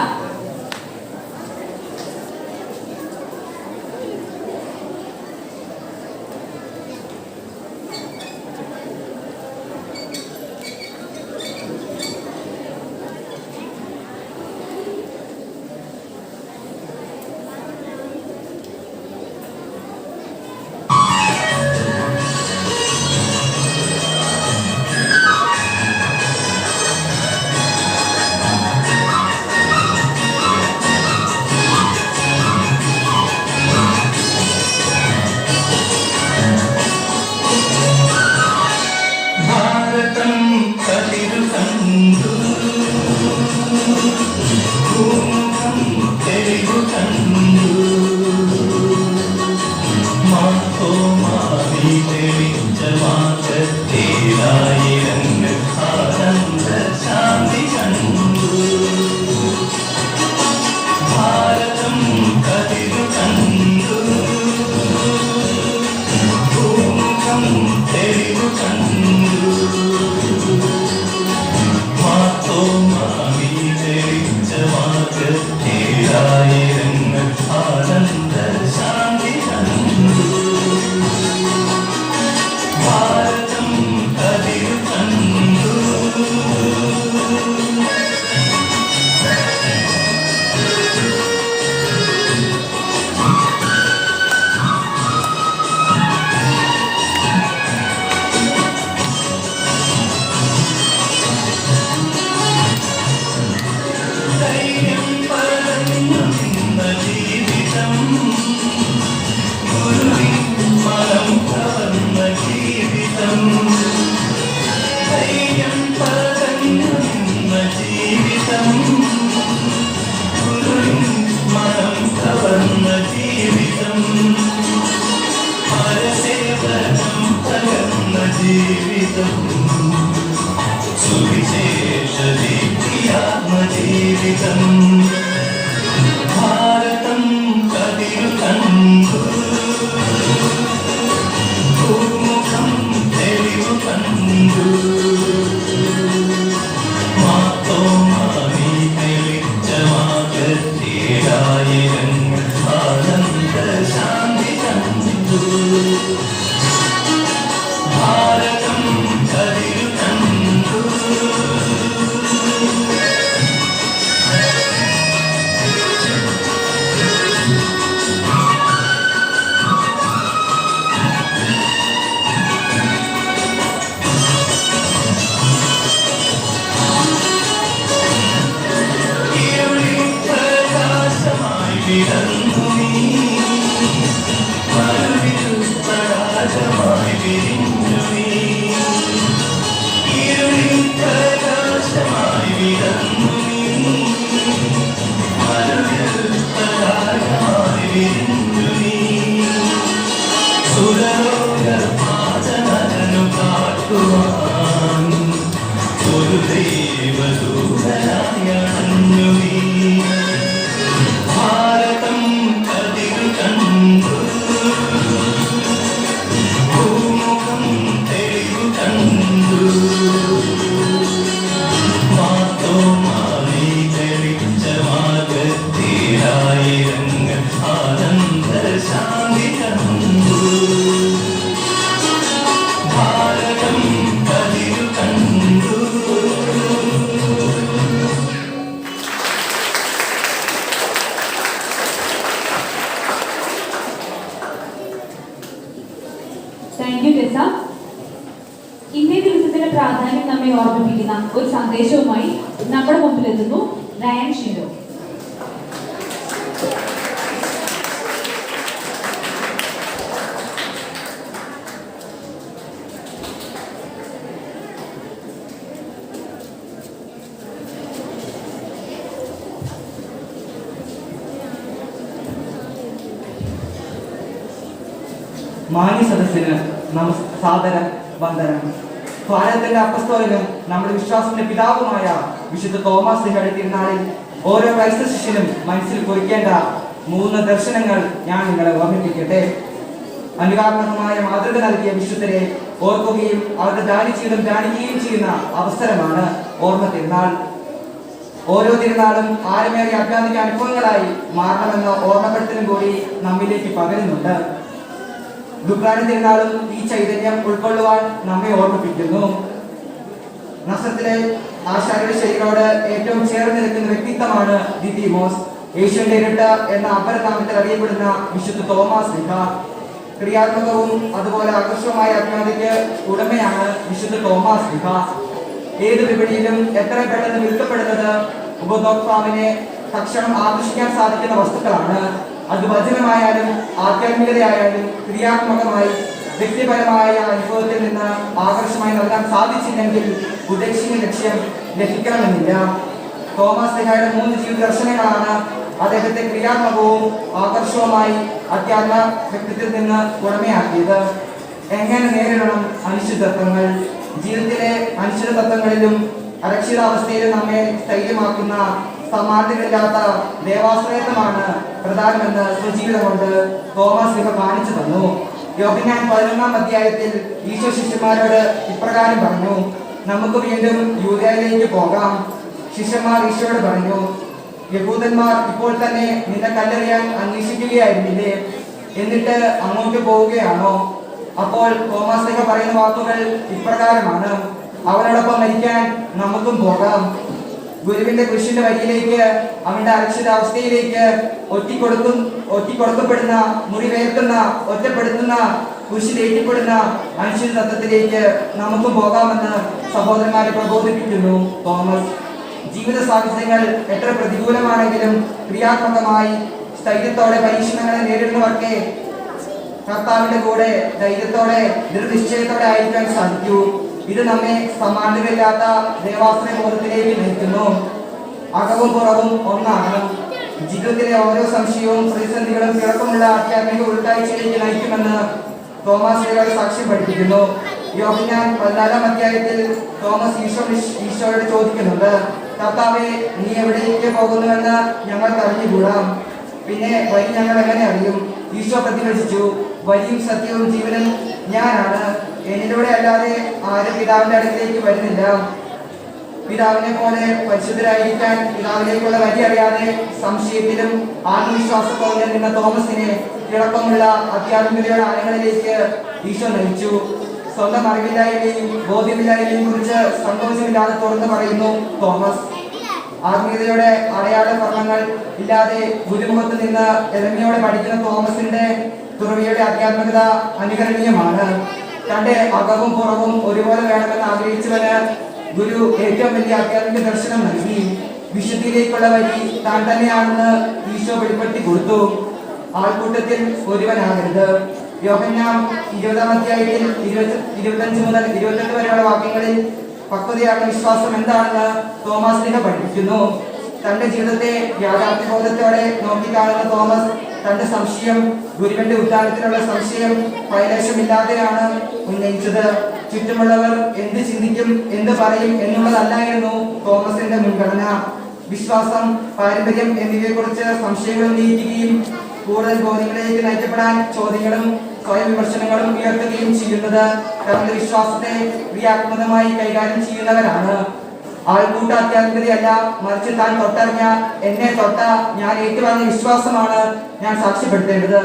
ഗിഫ്റ്റുമായി നമ്മുടെ മുമ്പിലെത്തുന്നു റയാൻ ഷിൻഡോ. മാന്യ സദസ്സിന് സാദര വന്ദനം. ഭാരതത്തിന്റെ അപ്പസ്തോലനും നമ്മുടെ വിശ്വാസത്തിന്റെ പിതാവുമായ വിശുദ്ധ തോമസ് സ്ലീഹയുടെ തിരുനാളിൽ ഓരോ ക്രൈസ്തവ ശിഷ്യനും മനസ്സിൽ കുറിക്കേണ്ട 3 ദർശനങ്ങൾ ഞാൻ നിങ്ങളെ ഓർമ്മിപ്പിക്കട്ടെ. അനുകാത്മകമായ മാതൃക നൽകിയ വിശുദ്ധരെ ഓർക്കുകയും അവരുടെ ദാനജീവിതം ധ്യാനിക്കുകയും ചെയ്യുന്ന അവസരമാണ് ഓർമ്മ തിരുനാൾ. ഓരോ തിരുനാളും ആരമേറിയ ആധ്യാത്മിക അനുഭവങ്ങളായി മാറണമെന്ന ഓർമ്മപ്പെടുത്തലും കൂടി നമ്മിലേക്ക് പകരുന്നുണ്ട്. ദുഃഖാന തിരുനാളും ഈ ചൈതന്യം ഉൾക്കൊള്ളുവാൻ നമ്മെ ഓർമ്മിപ്പിക്കുന്നു. നസ്രത്തിലെ ആശാരിയുടെ ശൈലിയോട് ഏറ്റവും ചേർന്ന് നിൽക്കുന്ന വ്യക്തിത്വമാണ് ദിദിമോസ്. യേശുവിന്റെ ഇരട്ട എന്ന അപരനാമത്തിൽ അറിയപ്പെടുന്ന വിശുദ്ധ തോമസ് സ്ലീഹ. ക്രിയാത്മകവും അതുപോലെ ആകർഷകമായ അജ്ഞാതയ്ക്ക് ഉടമയാണ് വിശുദ്ധ തോമസ് സ്ലീഹ. ഏത് വിപണിയിലും എത്ര പെട്ടെന്ന് വിൽക്കപ്പെടുന്നത് ഉപഭോക്താവിനെ തക്ഷണം ആകർഷിക്കാൻ സാധിക്കുന്ന വസ്തുക്കളാണ്. അത് വചനമായാലും ആധ്യാത്മികതയായാലും ക്രിയാത്മകമായി വ്യക്തിപരമായ അനുഭവത്തിൽ നിന്ന് ആകർഷമായി നൽകാൻ സാധിച്ചില്ലെങ്കിൽ ഉദ്ദേശിക്കുന്ന ലക്ഷ്യം ലഭിക്കണമെന്നില്ല. തോമസ് സ്ലീഹയുടെ 3 ജീവിത ദർശനങ്ങളാണ് അദ്ദേഹത്തെ ക്രിയാത്മകവും ആകർഷകവുമായി അധ്യാത്മ വ്യക്തിത്വത്തിൽ നിന്ന് ഉടമയാക്കിയത്. എങ്ങനെ നേരിടണം അനിശ്ചിതത്വങ്ങൾ? ജീവിതത്തിലെ അനിശ്ചിത തത്വങ്ങളിലും അരക്ഷിതാവസ്ഥയിലും നമ്മെ സ്ഥൈര്യമാക്കുന്ന സമാനതകളില്ലാത്ത ദേവാശ്രയത്വമാണ് പ്രധാനമെന്ന് സ്വജീവിതം കൊണ്ട് തോമസ് സ്ലീഹ കാണിച്ചു തന്നു. യോഹന്നാൻ 11-ാം അധ്യായത്തിൽ ഈശോ ശിഷ്യന്മാരോട് ഇപ്രകാരം പറഞ്ഞു, നമുക്ക് വീണ്ടും യൂദയായിലേക്ക് പോകാം. ശിഷ്യന്മാർ ഈശോയോട് പറഞ്ഞു, യഹൂദന്മാർ ഇപ്പോൾ തന്നെ നിന്നെ കല്ലെറിയാൻ അന്വേഷിക്കുകയായിരുന്നില്ലേ? എന്നിട്ട് അങ്ങോട്ട് പോവുകയാണോ? അപ്പോൾ തോമസ് സ്ലീഹ പറയുന്ന വാക്കുകൾ ഇപ്രകാരമാണ്, അവനോടൊപ്പം മരിക്കാൻ നമുക്കും പോകാം. ഗുരുവിന്റെ കുരിശിന്റെ വരിയിലേക്ക്, അവന്റെ അരക്ഷിതാവസ്ഥയിലേക്ക്, ഒറ്റിക്കൊടുക്കപ്പെടുന്ന, മുറിവേൽക്കുന്ന, ഒറ്റപ്പെടുത്തുന്ന, കുരിശിലേറ്റപ്പെടുന്ന അനിശ്ചിത തത്വത്തിലേക്ക് നമുക്കും പോകാമെന്ന് സഹോദരന്മാരെ പ്രബോധിപ്പിക്കുന്നു തോമസ്. ജീവിത സാഹചര്യങ്ങൾ എത്ര പ്രതികൂലമാണെങ്കിലും ക്രിയാത്മകമായി സ്ഥൈര്യത്തോടെ പരീക്ഷണങ്ങളെ നേരിടുന്നവർക്ക് കർത്താവിന്റെ കൂടെ ധൈര്യത്തോടെ ദൃഢനിശ്ചയത്തോടെ ആയിരിക്കാൻ സാധിക്കൂ. ഇത് നമ്മെ സമാനതയില്ലാത്ത ദേവാശ്രയ ബോധത്തിലേക്ക് നയിക്കുന്നു. അകവും പുറവും ഒന്നാണ്. ജീവിതത്തിലെ ഓരോ സംശയവും പ്രതിസന്ധികളും തിളക്കമുള്ള ആധ്യാത്മിക ഉൾക്കാഴ്ചയിലേക്ക് നയിക്കുമെന്ന് തോമസ് സ്ലീഹ സാക്ഷ്യം പഠിപ്പിക്കുന്നു. യോഹന്നാൻ 14-ാം അധ്യായത്തിൽ തോമസ് ഈശോയോട് ചോദിക്കുന്നുണ്ട്, കർത്താവേ, നീ എവിടേക്ക് പോകുന്നുവെന്ന് ഞങ്ങൾക്ക് അറിഞ്ഞുകൂടാം, പിന്നെ വഴി ഞങ്ങൾ എങ്ങനെ അറിയും? ഈശോ പ്രതിവചിച്ചു, വഴിയും സത്യവും ജീവനും ഞാനാണ്. എന്നിലൂടെ അല്ലാതെ ആരും പിതാവിന്റെ അടുത്തേക്ക് വരുന്നില്ല. പിതാവിനെ പോലെ പരിശുദ്ധരായിരിക്കാൻ പിതാവിലേക്കുള്ള വഴി അറിയാതെ സംശയത്തിലും ആത്മവിശ്വാസത്തോടെ നിന്ന തോമസിനെ തിളക്കമുള്ള ആധ്യാത്മികതയുടെ ആഴങ്ങളിലേക്ക് ഈശോ നയിച്ചു. സ്വന്തം അറിവില്ലായ്മയും ബോധ്യമില്ലായ്മയും കുറിച്ച് സന്തോഷമില്ലാതെ തുറന്നു പറയുന്നു തോമസ്. ആത്മീയതയുടെ അടയാള കർമ്മങ്ങൾ ഇല്ലാതെ ഗുരുമുഖത്ത് നിന്ന് എളിമയോടെ പഠിക്കുന്ന തോമസിന്റെ തുറവിയുടെ ആധ്യാത്മികത അനുകരണീയമാണ്. തന്റെ അകവും പുറവും ഒരുപോലെ വേണമെന്ന് ആഗ്രഹിച്ചവന് ഗുരു ഏറ്റവും വലിയ ആധ്യാത്മിക ദർശനം നൽകി. വിശുദ്ധിയിലേക്കുള്ള വഴി താൻ തന്നെയാണെന്ന് ഈശോ വെളിപ്പെടുത്തി കൊടുത്തു. ആൾക്കൂട്ടത്തിൽ ഒരുവനാകരുത്. യോഹന്നാൻ 20-ാം അധ്യായത്തിൽ 25 മുതൽ 28 വരെയുള്ള വാക്യങ്ങളിൽ പക്വതയാർന്ന വിശ്വാസം എന്താണെന്ന് തോമസ് സ്ലീഹ പഠിപ്പിക്കുന്നു. തന്റെ ജീവിതത്തെ യാഥാർത്ഥ്യബോധത്തോടെ നോക്കിക്കാണുന്ന തോമസ് തന്റെ സംശയം, ഗുരുവിന്റെ ഉദ്ധാനത്തിനുള്ള സംശയം പൈലേശമില്ലാതെയാണ് ഉന്നയിച്ചത്. ചുറ്റുമുള്ളവർ എന്ത് ചിന്തിക്കും, എന്ത് പറയും എന്നുള്ളതല്ലായിരുന്നു തോമസിന്റെ മുൻഗണന. വിശ്വാസം, പാരമ്പര്യം എന്നിവയെക്കുറിച്ച് സംശയങ്ങൾ ഉന്നയിക്കുകയും കൂടുതൽ ബോധ്യങ്ങളിലേക്ക് നയിക്കപ്പെടാൻ ചോദ്യങ്ങളും സ്വയം വിമർശനങ്ങളും ഉയർത്തുകയും ചെയ്യുന്നത് തന്റെ വിശ്വാസത്തെ ക്രിയാത്മകമായി കൈകാര്യം ചെയ്യുന്നവരാണ്. ആൾക്കൂട്ട ആധ്യാത്മികതയല്ല, മറിച്ച് താൻ തൊട്ടറിഞ്ഞ, എന്നെ തൊട്ട, ഞാൻ ഏറ്റുപറഞ്ഞ വിശ്വാസമാണ് ഞാൻ സാക്ഷ്യപ്പെടുത്തേണ്ടത്.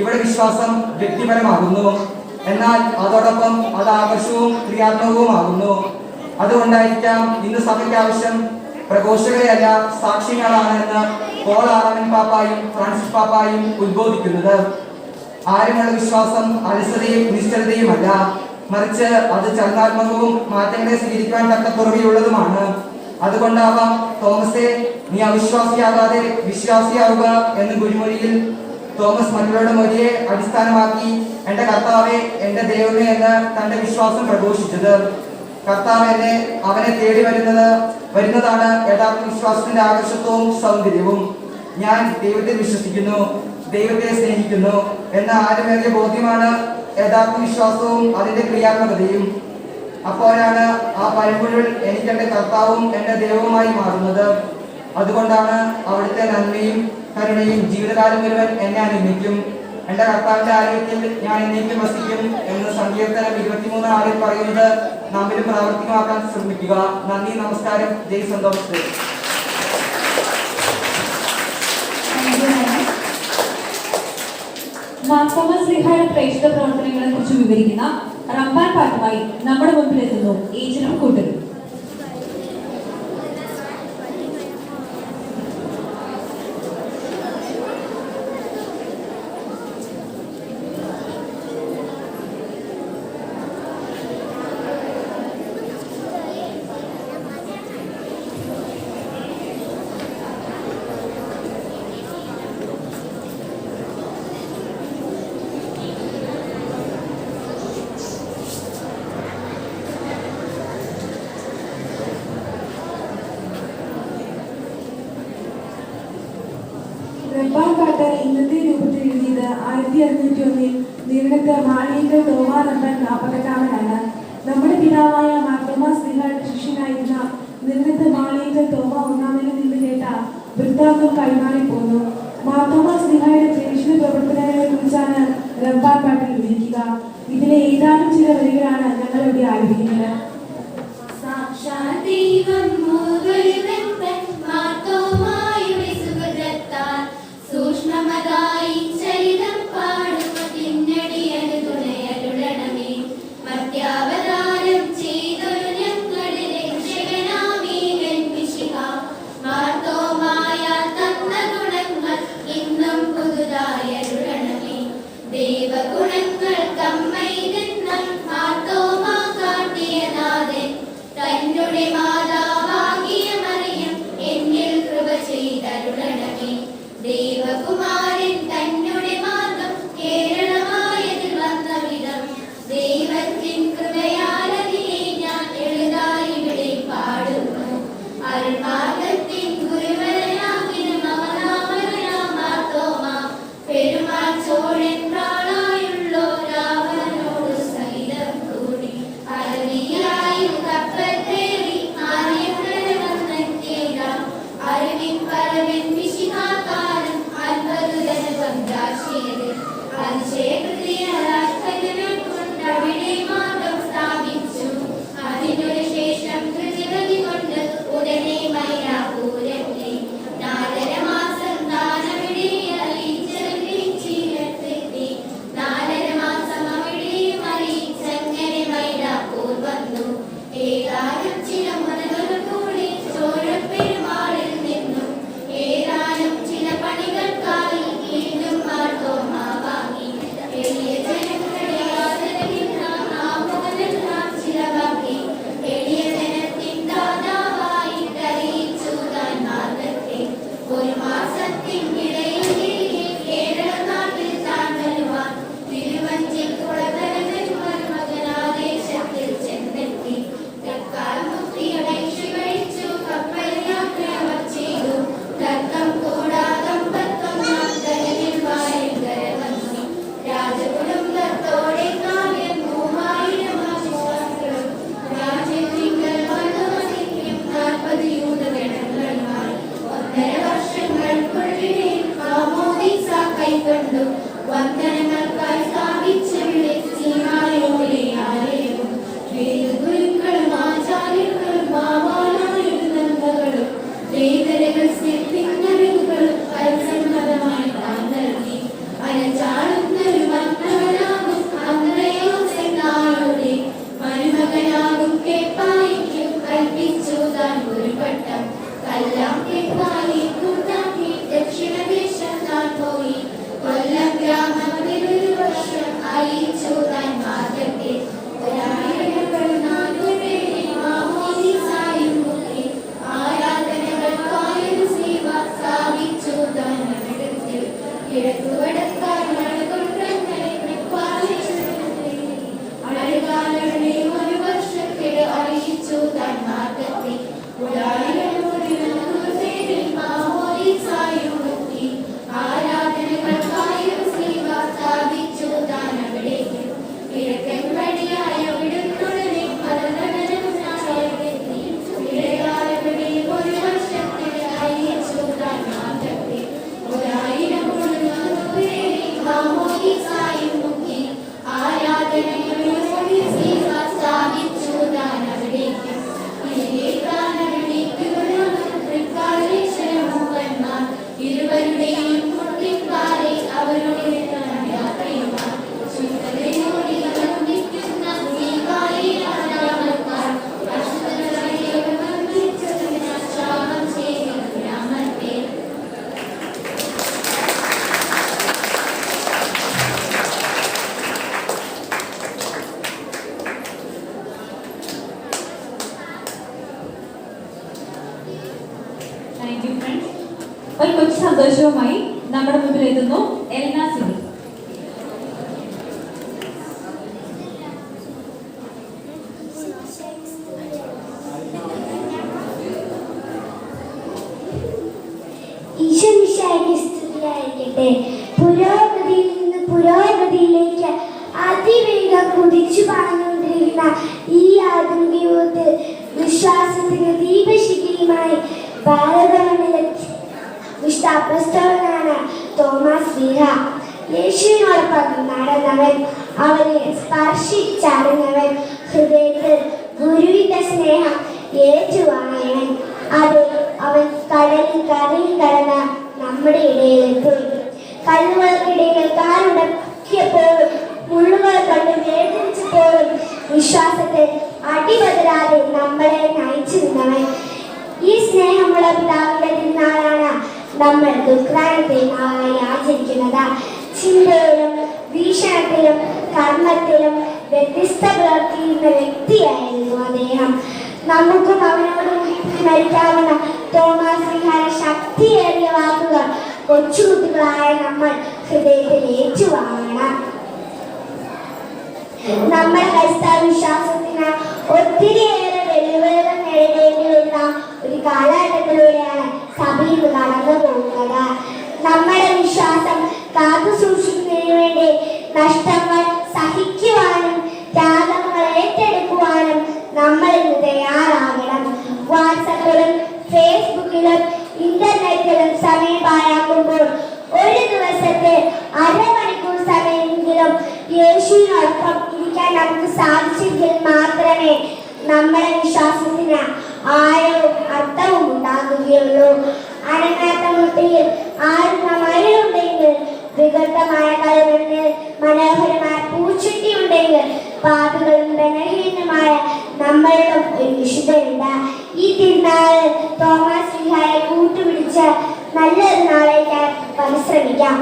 ഇവിടെ വിശ്വാസം വ്യക്തിപരമാകുന്നു, എന്നാൽ അതോടൊപ്പം അത് ആകർഷകവും ക്രിയാത്മകവുമാകുന്നു. അതുകൊണ്ടായിരിക്കാം ഇന്ന് സഭയ്ക്ക് ആവശ്യം പ്രഘോഷകരെയല്ല, സാക്ഷ്യങ്ങളാണ് എന്ന് പോൾ ആറാമൻ പാപ്പായും ഫ്രാൻസിസ് പാപ്പായും ഉദ്ബോധിക്കുന്നത്. ആരുമുള്ള വിശ്വാസം അലസതയും നിശ്ചലതയുമല്ല, മറിച്ച് അത് ചലനാത്മകവും മാറ്റങ്ങളെ സ്വീകരിക്കാൻ തക്ക തുറവിയുള്ളതുമാണ്. അതുകൊണ്ടാവാം തോമസേ, നീ അവിശ്വാസിയാകാതെ വിശ്വാസിയാവുക എന്ന് ഗുരുമൊഴിയിൽ തോമസ് മറ്റുള്ളവരുടെ മൊഴിയെ അടിസ്ഥാനമാക്കി എന്റെ കർത്താവെ, എന്റെ ദൈവമേ എന്ന് തന്റെ വിശ്വാസം പ്രഘോഷിച്ചത്. കർത്താവ് അവനെ തേടി വരുന്നതാണ് യഥാർത്ഥ വിശ്വാസത്തിന്റെ ആകർഷത്വവും സൗന്ദര്യവും. ഞാൻ ദൈവത്തെ വിശ്വസിക്കുന്നു, ദൈവത്തെ സ്നേഹിക്കുന്നു എന്ന ആരുമേറിയ ബോധ്യമാണ് യഥാർത്ഥ വിശ്വാസവും അതിന്റെ ക്രിയാത്മകതയും. അപ്പോഴാണ് ആ പരമ്പൊരുൾ എനിക്ക് എന്റെ കർത്താവും എന്റെ ദൈവവുമായി മാറുന്നത്. അതുകൊണ്ടാണ് അവിടുത്തെ നന്മയും കരുണയും ജീവിതകാലം മുഴുവൻ എന്നെ അനുഭവിക്കും. എന്റെ കർത്താവിന്റെ ആലയത്തിൽ ഞാൻ എന്നേക്കും വസിക്കും എന്ന് സങ്കീർത്തനം 23:6 പറയുന്നത് നമ്മിലും പ്രാവർത്തികമാക്കാൻ ശ്രമിക്കുക. നന്ദി, നമസ്കാരം. ജയ് സന്തോഷ്. മാർത്തോമാ ശ്ലീഹായുടെ പ്രേക്ഷിത പ്രവർത്തനങ്ങളെ കുറിച്ച് വിവരിക്കുന്ന റംബാൻ പാട്ടുമായി നമ്മുടെ മുമ്പിൽ എത്തുന്നു ഏജനും കൂട്ടരും. റബ്ബാൻപാട്ട് ഇന്നത്തെ രൂപത്തിൽ എഴുതിയത് 1601 നീരണത്ത് മാളിയേക്കൽ തോമാ റബ്ബൻ നാപ്പകക്കാരനാണ്. നമ്മുടെ പിതാവായ മാർത്തോമാ ശ്ലീഹായുടെ ശിഷ്യനായിരുന്ന നീരണത്ത് മാളിയേക്കൽ തോമാ ഒന്നാമനിൽ നിന്ന് കേട്ട വൃത്താന്തം കൈമാറിപ്പോന്നു. മാർത്തോമാ ശ്ലീഹായുടെ പ്രേക്ഷിത പ്രവർത്തനങ്ങളെ കുറിച്ചാണ് റബ്ബാൻപാട്ടിൽ വിവരിക്കുക. ഇതിലെ ഏതാനും ചില വരികളാണ് ഞങ്ങൾ ഇവിടെ ആരംഭിക്കുന്നത്. സാക്ഷാൽ ദൈവം മുഴുവൻ മാർത്തോമായുടെ സുഹൃത്താൽ സൂക്ഷ്മമതായി ചരിതം പാടുന്നതിനടിയന് തുണയരുളണമേ. മർത്യാവതാരം ചെയ്തൊരു ഞങ്ങളുടെ രക്ഷകനാമീകൻ മിശിഹ മാർത്തോമായ തന്ന ഗുണങ്ങൾ ഇന്നും പുതുതായരുളണമേ. ദൈവഗുണങ്ങൾ കമ്മൈതെന്ന മാർത്തോമാ കാട്ടിയ നാഥൻ തന്നുടെ മാതാവാകിയ മറിയം എന്നിൽ കൃപ ചെയ്തരുളണമേ. ദൈവകുമാരൻ തന്നുടെ മാർഗം കേരളമായതിൽ വന്ന വിധം ദൈവത്തിൻ കൃപയാലതിനെ ഞാൻ എഴുതായി ഇവിടെ പാടുന്നു. അരുൾമാർഗത്തിൻ ഗുരുവരനാകിന മാർത്തോമാ പെരുമാൾ ചോഴൻ പ്രാളായുള്ളോരാവനോട് സഹിതം കൂടി അരവിയായും കപ്പത്തേറി ആര്യക്കര വന്നെത്തിയതാം അറിവിൻ പറവൻ വിശിഹാകാരം അത്ഭുതന പങ്കാശിയത് അതിശയകൃതിയാരാധകനെ കൊണ്ടവിടെ മാർഗം സ്ഥാപിച്ചു. അതിനൊരു ശേഷം കൃതിവതി കൊണ്ട് ഉടനെ മൈനാപൂരത്തെ 4.5 മാസം താനവിടെ അറിയിച്ചെത്തി. 4.5 മാസം അവിടെ അറിയിച്ചങ്ങനെ മൈനാപൂർ വന്നു. ഏതാനും ചില മുറകൾ കൂടി ചോഴപ്പെരുമാളിൽ നിന്നും ഏതാനും ചില പണികൾക്കായി വീണ്ടും മാർത്തോമാ വാങ്ങി. എളിയ ജനങ്ങളുടെ ആദരവിനാം ആമോദമെല്ലാം ചിലവാക്കി. എളിയ ജനത്തിൻ ദാതാവായി അറിയിച്ചു താൻ മാർഗത്തെ. 1 മാസത്തിനിടയിൽ കേരള നാട്ടിൽ താൻ വരുവാൻ തിരുവഞ്ചിൽ കുളത്തരകൻ മകനാദേശത്തിൽ ചെന്നെത്തി. തൽക്കാൽ മുക്തിയപേക്ഷ കഴിച്ചു കപ്പൽ യാത്ര അവർ ചെയ്തു. തർക്കം കൂടാതെ 51 കരയിൽ വായങ്കര വന്നു. രാജകുടുംബത്തോടെ കാവ്യം 3000 ആശുവാസികളും രാജ്യത്തിങ്കൽ വന്നുവസിക്കും 40 യൂതഗണങ്ങളുമായി. 1.5 വർഷങ്ങൾക്കുള്ളിലെ മാമോദീസ കൈക്കൊണ്ടു. വന്ദനങ്ങൾക്കായി സ്ഥാപിച്ചവിടെ സീനായോടെ ആലയവും വേദഗുരുക്കളും ആചാര്യர்களுം മാവാനായുടെ നന്മകളും വേദനകൾ പിന്നറിവുകളും പരിസമ്മതമായി താൻ നൽകി. അനചാടുന്നൊരു വന്നവനാകും അന്ത്രയോസെന്നാളുടെ മരുമകനാകും കേപ്പായിക്കും കൽപ്പിച്ചു താൻ ഒരു പട്ടം. കല്ലാം കേപ്പായി കൂട്ടാക്കി ദക്ഷിണദേശം താൻ പോയി. കൊല്ലം ഗ്രാമത്തിൽ 1 വർഷം അറിയിച്ചു താൻ മാർഗത്തെ. 1000 400 മാമോദീസായും മുക്കി താങ്ക് യു ഫ്രണ്ട്സ്. ഒരു കൊച്ചു സന്തോഷവുമായി നമ്മുടെ മുമ്പിൽ എത്തുന്നു എൽന സിബി. ഈശ്വരനിഷ്ഠയായിരിക്കട്ടെ. പുരോഗതിയിൽ നിന്ന് പുരോഗതിയിലേക്ക് അതിവേഗം കുതിച്ചു പാഞ്ഞുകൊണ്ടിരിക്കുന്ന ഈ ആധുനിക യുഗത്തിൽ വിശ്വാസത്തിന് ദീപശിഖിയുമായി ഭാരതമണ്ഡലത്തിൽ വിശുദ്ധ അപ്പോസ്തലനാണ് തോമസ് ലീഹ. യേശുവിനോടൊപ്പം നടന്നവൻ, അവനെ സ്പർശിച്ചറിഞ്ഞവൻ, ഹൃദയത്തിൽ ഗുരുവിന്റെ സ്നേഹം ഏറ്റുവാങ്ങിയവൻ. അത് അവൻ കടലിൽ കടന്ന് നമ്മുടെ ഇടയിലെത്തി. കല്ലുകൾക്കിടയിൽ കാലുടക്കിയപ്പോഴും മുള്ളുകൾ കൊണ്ട് വേദനിച്ചപ്പോഴും വിശ്വാസത്തിൽ അടിപതരാതെ നമ്മളെ നയിച്ചു നിന്നവൻ. ഈ സ്നേഹമുള്ള പിതാവിന്റെ തിരുനാളാണ് നമ്മൾ ദുഃഖാന തിരുനാളായി ആചരിക്കുന്നത്. ചിന്തയിലും വീക്ഷണത്തിലും കർമ്മത്തിലും വ്യത്യസ്ത പുലർത്തിയിരുന്ന വ്യക്തിയായിരുന്നു അദ്ദേഹം. നമുക്കും അവനോട് മരിക്കാവുന്ന തോമസ് ലീഹയുടെ ശക്തിയേറിയ വാക്കുകൾ കൊച്ചുകുട്ടികളായ നമ്മൾ ഹൃദയത്തിൽ ഏറ്റുവാങ്ങണം. നമ്മുടെ ക്രൈസ്തവ വിശ്വാസത്തിന് ഒത്തിരിയേറെ വെല്ലുവിളികൾ നേരിടേണ്ടി വരുന്ന ഒരു കാലഘട്ടത്തിലൂടെയാണ് സഭ ഇന്ന് കടന്നു പോകുന്നത്. നമ്മുടെ വിശ്വാസം കാത്തു സൂക്ഷിക്കുന്നതിന് വേണ്ടി നഷ്ടങ്ങൾ സഹിക്കുവാനും ത്യാഗങ്ങൾ ഏറ്റെടുക്കുവാനും നമ്മൾ ഇന്ന് തയ്യാറാകണം. വാട്സപ്പിലും ഫേസ്ബുക്കിലും ഇന്റർനെറ്റിലും സമയം പാഴാക്കുമ്പോൾ ഒരു ദിവസത്തെ അരമണിക്കൂർ സമയമെങ്കിലും യേശുവിനോടൊപ്പം ഇരിക്കാൻ നമുക്ക് സാധിച്ചെങ്കിൽ മാത്രമേ നമ്മുടെ വിശ്വാസത്തിന് ആഴവും അർത്ഥവും ഉണ്ടാകുകയുള്ളൂ. അനങ്ങാത്ത മുട്ടയിൽ ആരുന്ന മയിലുണ്ടെങ്കിൽ, വികൃതമായ കളികളിൽ മനോഹരമായ പൂച്ചട്ടി ഉണ്ടെങ്കിൽ, പാപികളും ബലഹീനമായ നമ്മളിലും ഒരു വിശുദ്ധരുണ്ട്. ഈ തിരുനാൾ തോമസ് ലീഹയെ കൂട്ടുപിടിച്ച് നല്ലൊരു നാളേക്കാൻ പരിശ്രമിക്കാം.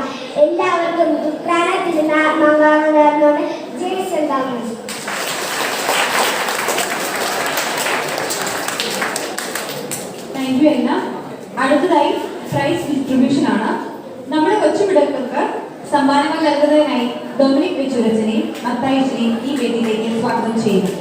എല്ലാവർക്കും ദുഃഖാന തിരുനാൾ മംഗളം നേർന്നുകൊണ്ട് ജയ് തോമസ്. Thank you Elna. അടുത്തതായി പ്രൈസ് ഡിസ്ട്രിബ്യൂഷൻ ആണ്. നമ്മുടെ കൊച്ചുപിടക്കൾക്ക് സമ്മാനങ്ങൾ നൽകുന്നതിനായി ഡൊമിനിക് വിച്ചുരച്ചനെയും മത്തായിച്ചിനെയും ഈ വേദിയിലേക്ക് സ്വാഗതം ചെയ്യുന്നു.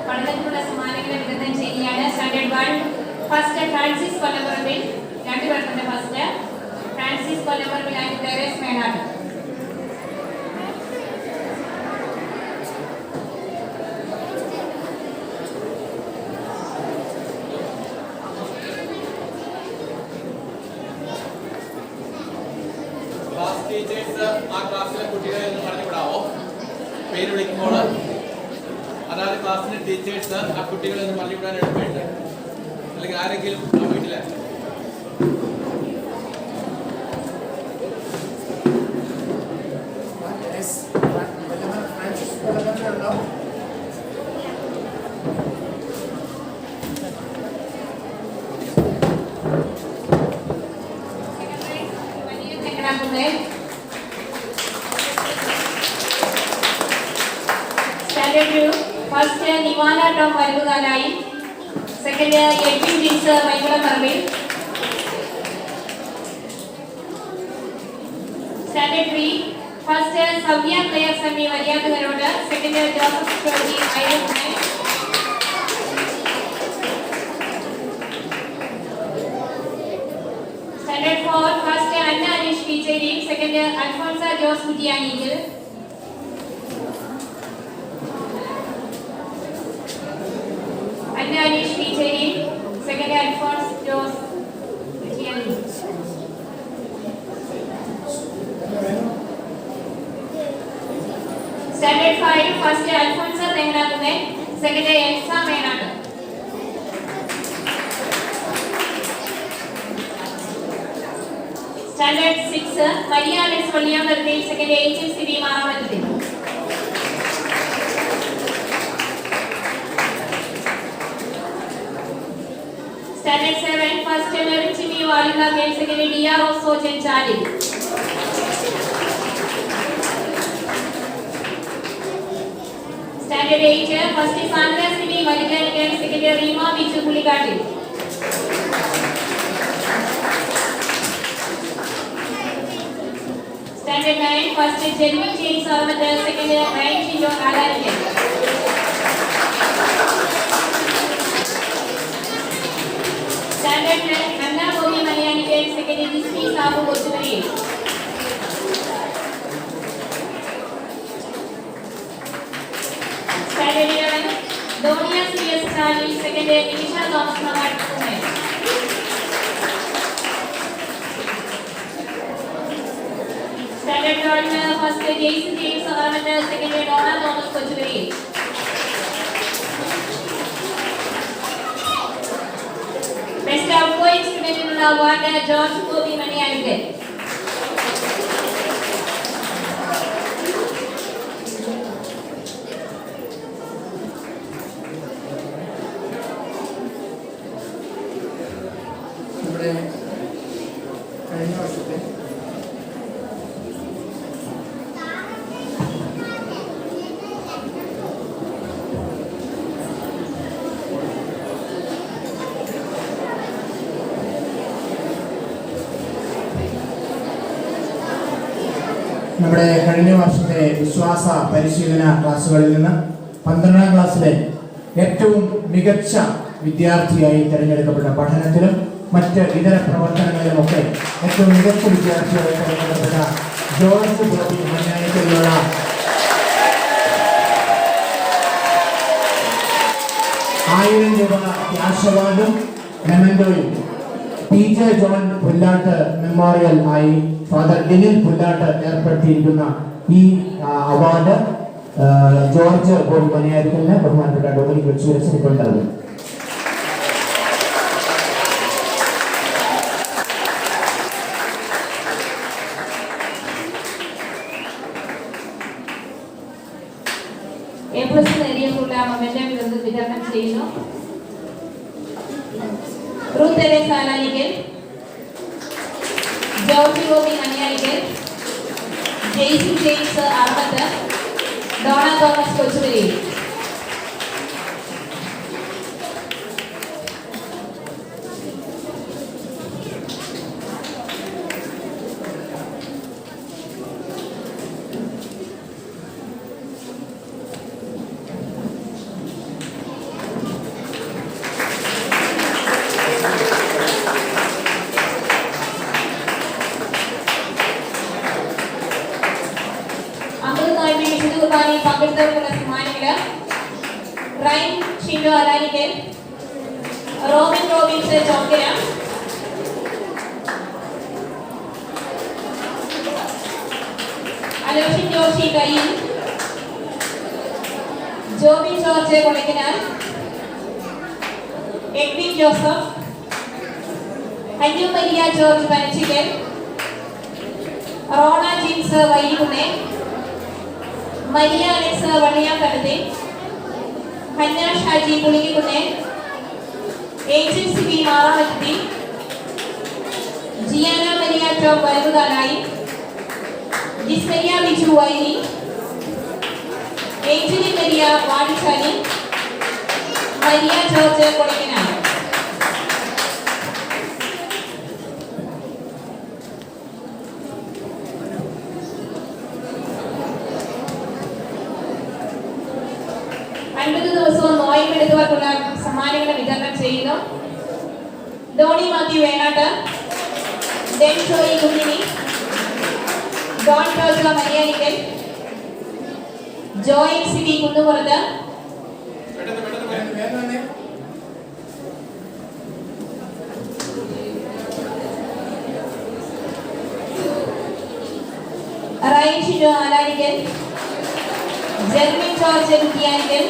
പഠനത്തിനുള്ള സമ്മാനങ്ങൾ വിതരണം ചെയ്യുകയാണ്. സ്റ്റാൻഡേർഡ് 1 ഫസ്റ്റ് ഫ്രാൻസിസ് കൊല്ലപ്പറമ്പിൽ, രണ്ടുപേർക്കുണ്ട്. First Francis Kollapparambil and Therese Menad. Class teachers ആ ക്ലാസ്സിലെ കുട്ടികളെ ഒന്ന് പറഞ്ഞു വിടാവോ? പേര് വിളിക്കുമ്പോൾ അതായത് ക്ലാസ്സിലെ ടീച്ചേഴ്സ് ആ കുട്ടികളെ ഒന്ന് പറഞ്ഞു വിടാൻ എളുപ്പമുണ്ട്. അല്ലെങ്കിൽ ആരെങ്കിലും ആ വീട്ടിലെ standard 2 first Nivana Tom Valuthanayi, second Edwin Jins Maikulapparambil. Standard 3 first Savya Claire Sami Valiyattukarot, second Joseph Georgie Island. Standard 4 first Anna Aneesh Keecheri, second Alphonsa Jose Kuttiyaniyil. Anna Aneesh Keecheri, second Alphons Jose Kuttiyaniyil. Standard 5 first Alphonsa Thenganakunne, second Elsa Menad. Standard 6 Maria Alex Valliyambalathil, second Echil Sibi Maramattathil. Standard 7, first Merchimi Walina Games second DR also Chenchadi. Standard 8, first is Sandra City Malikan Games second Rima Vichu Pulikati. Standard 9, first is Jeremy James Armander second Ryan Shindo Alan. Standard 10, Anna Bogi Maniani Games second Disney Sabu Gochuri. Standard 11, Donia CS Charlie second Nisha Thomas Namat Pune. Standard 12, first Jason James Armander second Donna Thomas Gochuri. Best outgoing student in the award George Kobi Manianigan. നമ്മുടെ കഴിഞ്ഞ വർഷത്തെ നമ്മുടെ കഴിഞ്ഞ വർഷത്തെ വിശ്വാസ പരിശീലന ക്ലാസ്സുകളിൽ നിന്ന് 12ാം ക്ലാസ്സിലെ ഏറ്റവും മികച്ച വിദ്യാർത്ഥിയായി തിരഞ്ഞെടുക്കപ്പെട്ട പഠനത്തിലും മറ്റ് ഇതര പ്രവർത്തനങ്ങളിലുമൊക്കെ ഏറ്റവും മികച്ച വിദ്യാർത്ഥിയായി തിരഞ്ഞെടുക്കപ്പെട്ട ജോർജ് ബോബി മഞ്ഞായിക്കുള്ള 1000 രൂപ ക്യാഷ് അവാർഡും മെമന്റോയും PJ ജോൺ പുല്ലാട്ട് മെമ്മോറിയൽ ആയി ഫാദർ ഡിനിൽ പുല്ലാട്ട് ഏർപ്പെടുത്തിയിരിക്കുന്ന ഈ അവാർഡ് ജോർജ് ബോബി മണിയായിരിക്കലിന് ബഹുമാനപ്പെട്ട ഡൊമിനിക് വെച്ചുവരച്ച് ഇപ്പോൾ നൽകും. A+ നേടിയപ്പോൾ മൊമെന്റം വിതരണം ചെയ്യുന്നു. Ruth Teresa Alanikel, George Bobi Manianikel, Jason James Armander, Donna Thomas Kochuri. പങ്കെടുത്തവർക്കുള്ള സമ്മാനങ്ങൾ റൈൻ ഷിൻഡോ അലാനിക്കൽ, റോബിൻ റോബിൻസ് ചോക്കര, അലോഷിൻ ജോഷി കയ്യിൽ, ജോബി ജോർജ് കൊടക്കനാൽ, എഡ്വിൻ ജോസഫ്, ഹന്യു മരിയ ജോർജ് പനച്ചിക്കൽ, റോണ ജിൻസ് വൈകുന്നേ, മരിയ അലക്സ് വള്ളിയാക്കടത്തെ, ഹന്ന ഷാജി പുളിക്കുന്നെ, ഏഞ്ചൽ സിബി മാറാമത്തി, ജിയാന മരിയ ടോം വലുതാലായി, ജിസ്മരിയ ബിജു വൈലി, ഏഞ്ചലി മരിയ വാടിച്ചാലി, മരിയ ജോർജ് കൊടക്കനാൽ. ദിവസവും നോയമ്പെടുത്തവർക്കുള്ള സമ്മാനങ്ങൾ വിതരണം ചെയ്യുന്നു. Dhoni Mathew Venattu, Denshoyi Kunjini, Don George Mariyanickal, Join Sibi Kunnupurath, Rain Shijo Alanickal, Jermin George Kuttiyanickal,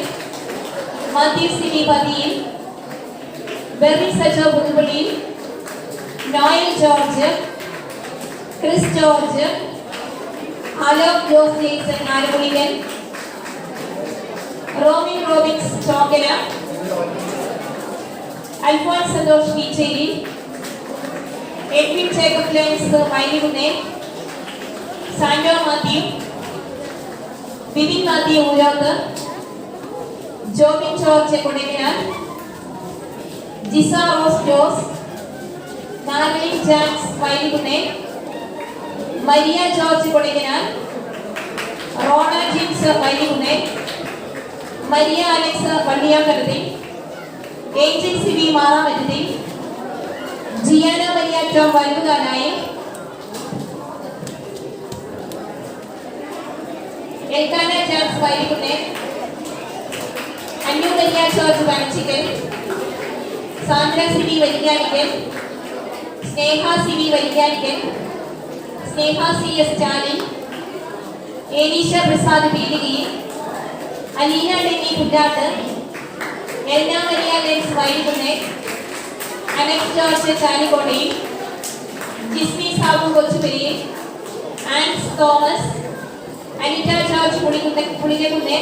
Mathew Sibi Pathiyil, Berny Sajo Puthuppallyil, Noel George, Chris George, Alok Jose Jaison Alappuzhakkal, Romin Robins Chokkala, Alphons Santhosh Keecheri, Edwin Jacob Lens Vailikunne, Sando Mathew, Bibin Mathew Ooroth, Jobin George Kodakinal, Jisa Rose Jose, Nagalin Jans Vailikunne, Maria George Kodakinal, Rona Jins Vailikunne, Maria Alex Valliyakkaruthi, Angel C V Maramaruthi, Jiana Maria Tom Valuthanayi, Elkana Jans Vailikunne, Annu Maria George Panachickal, Sandra C V Varikkanickal, Sneha C V Varikkanickal, Sneha C S Stalin, Eleesha Prasad Peeliki, Aleena Denny Pullattu, Elna Maria Lens Vailikunne, Alex George Chalikkodi, Jismi Sabu Kochuperi, Ans Thomas, Anita George പുളികുന്നേ,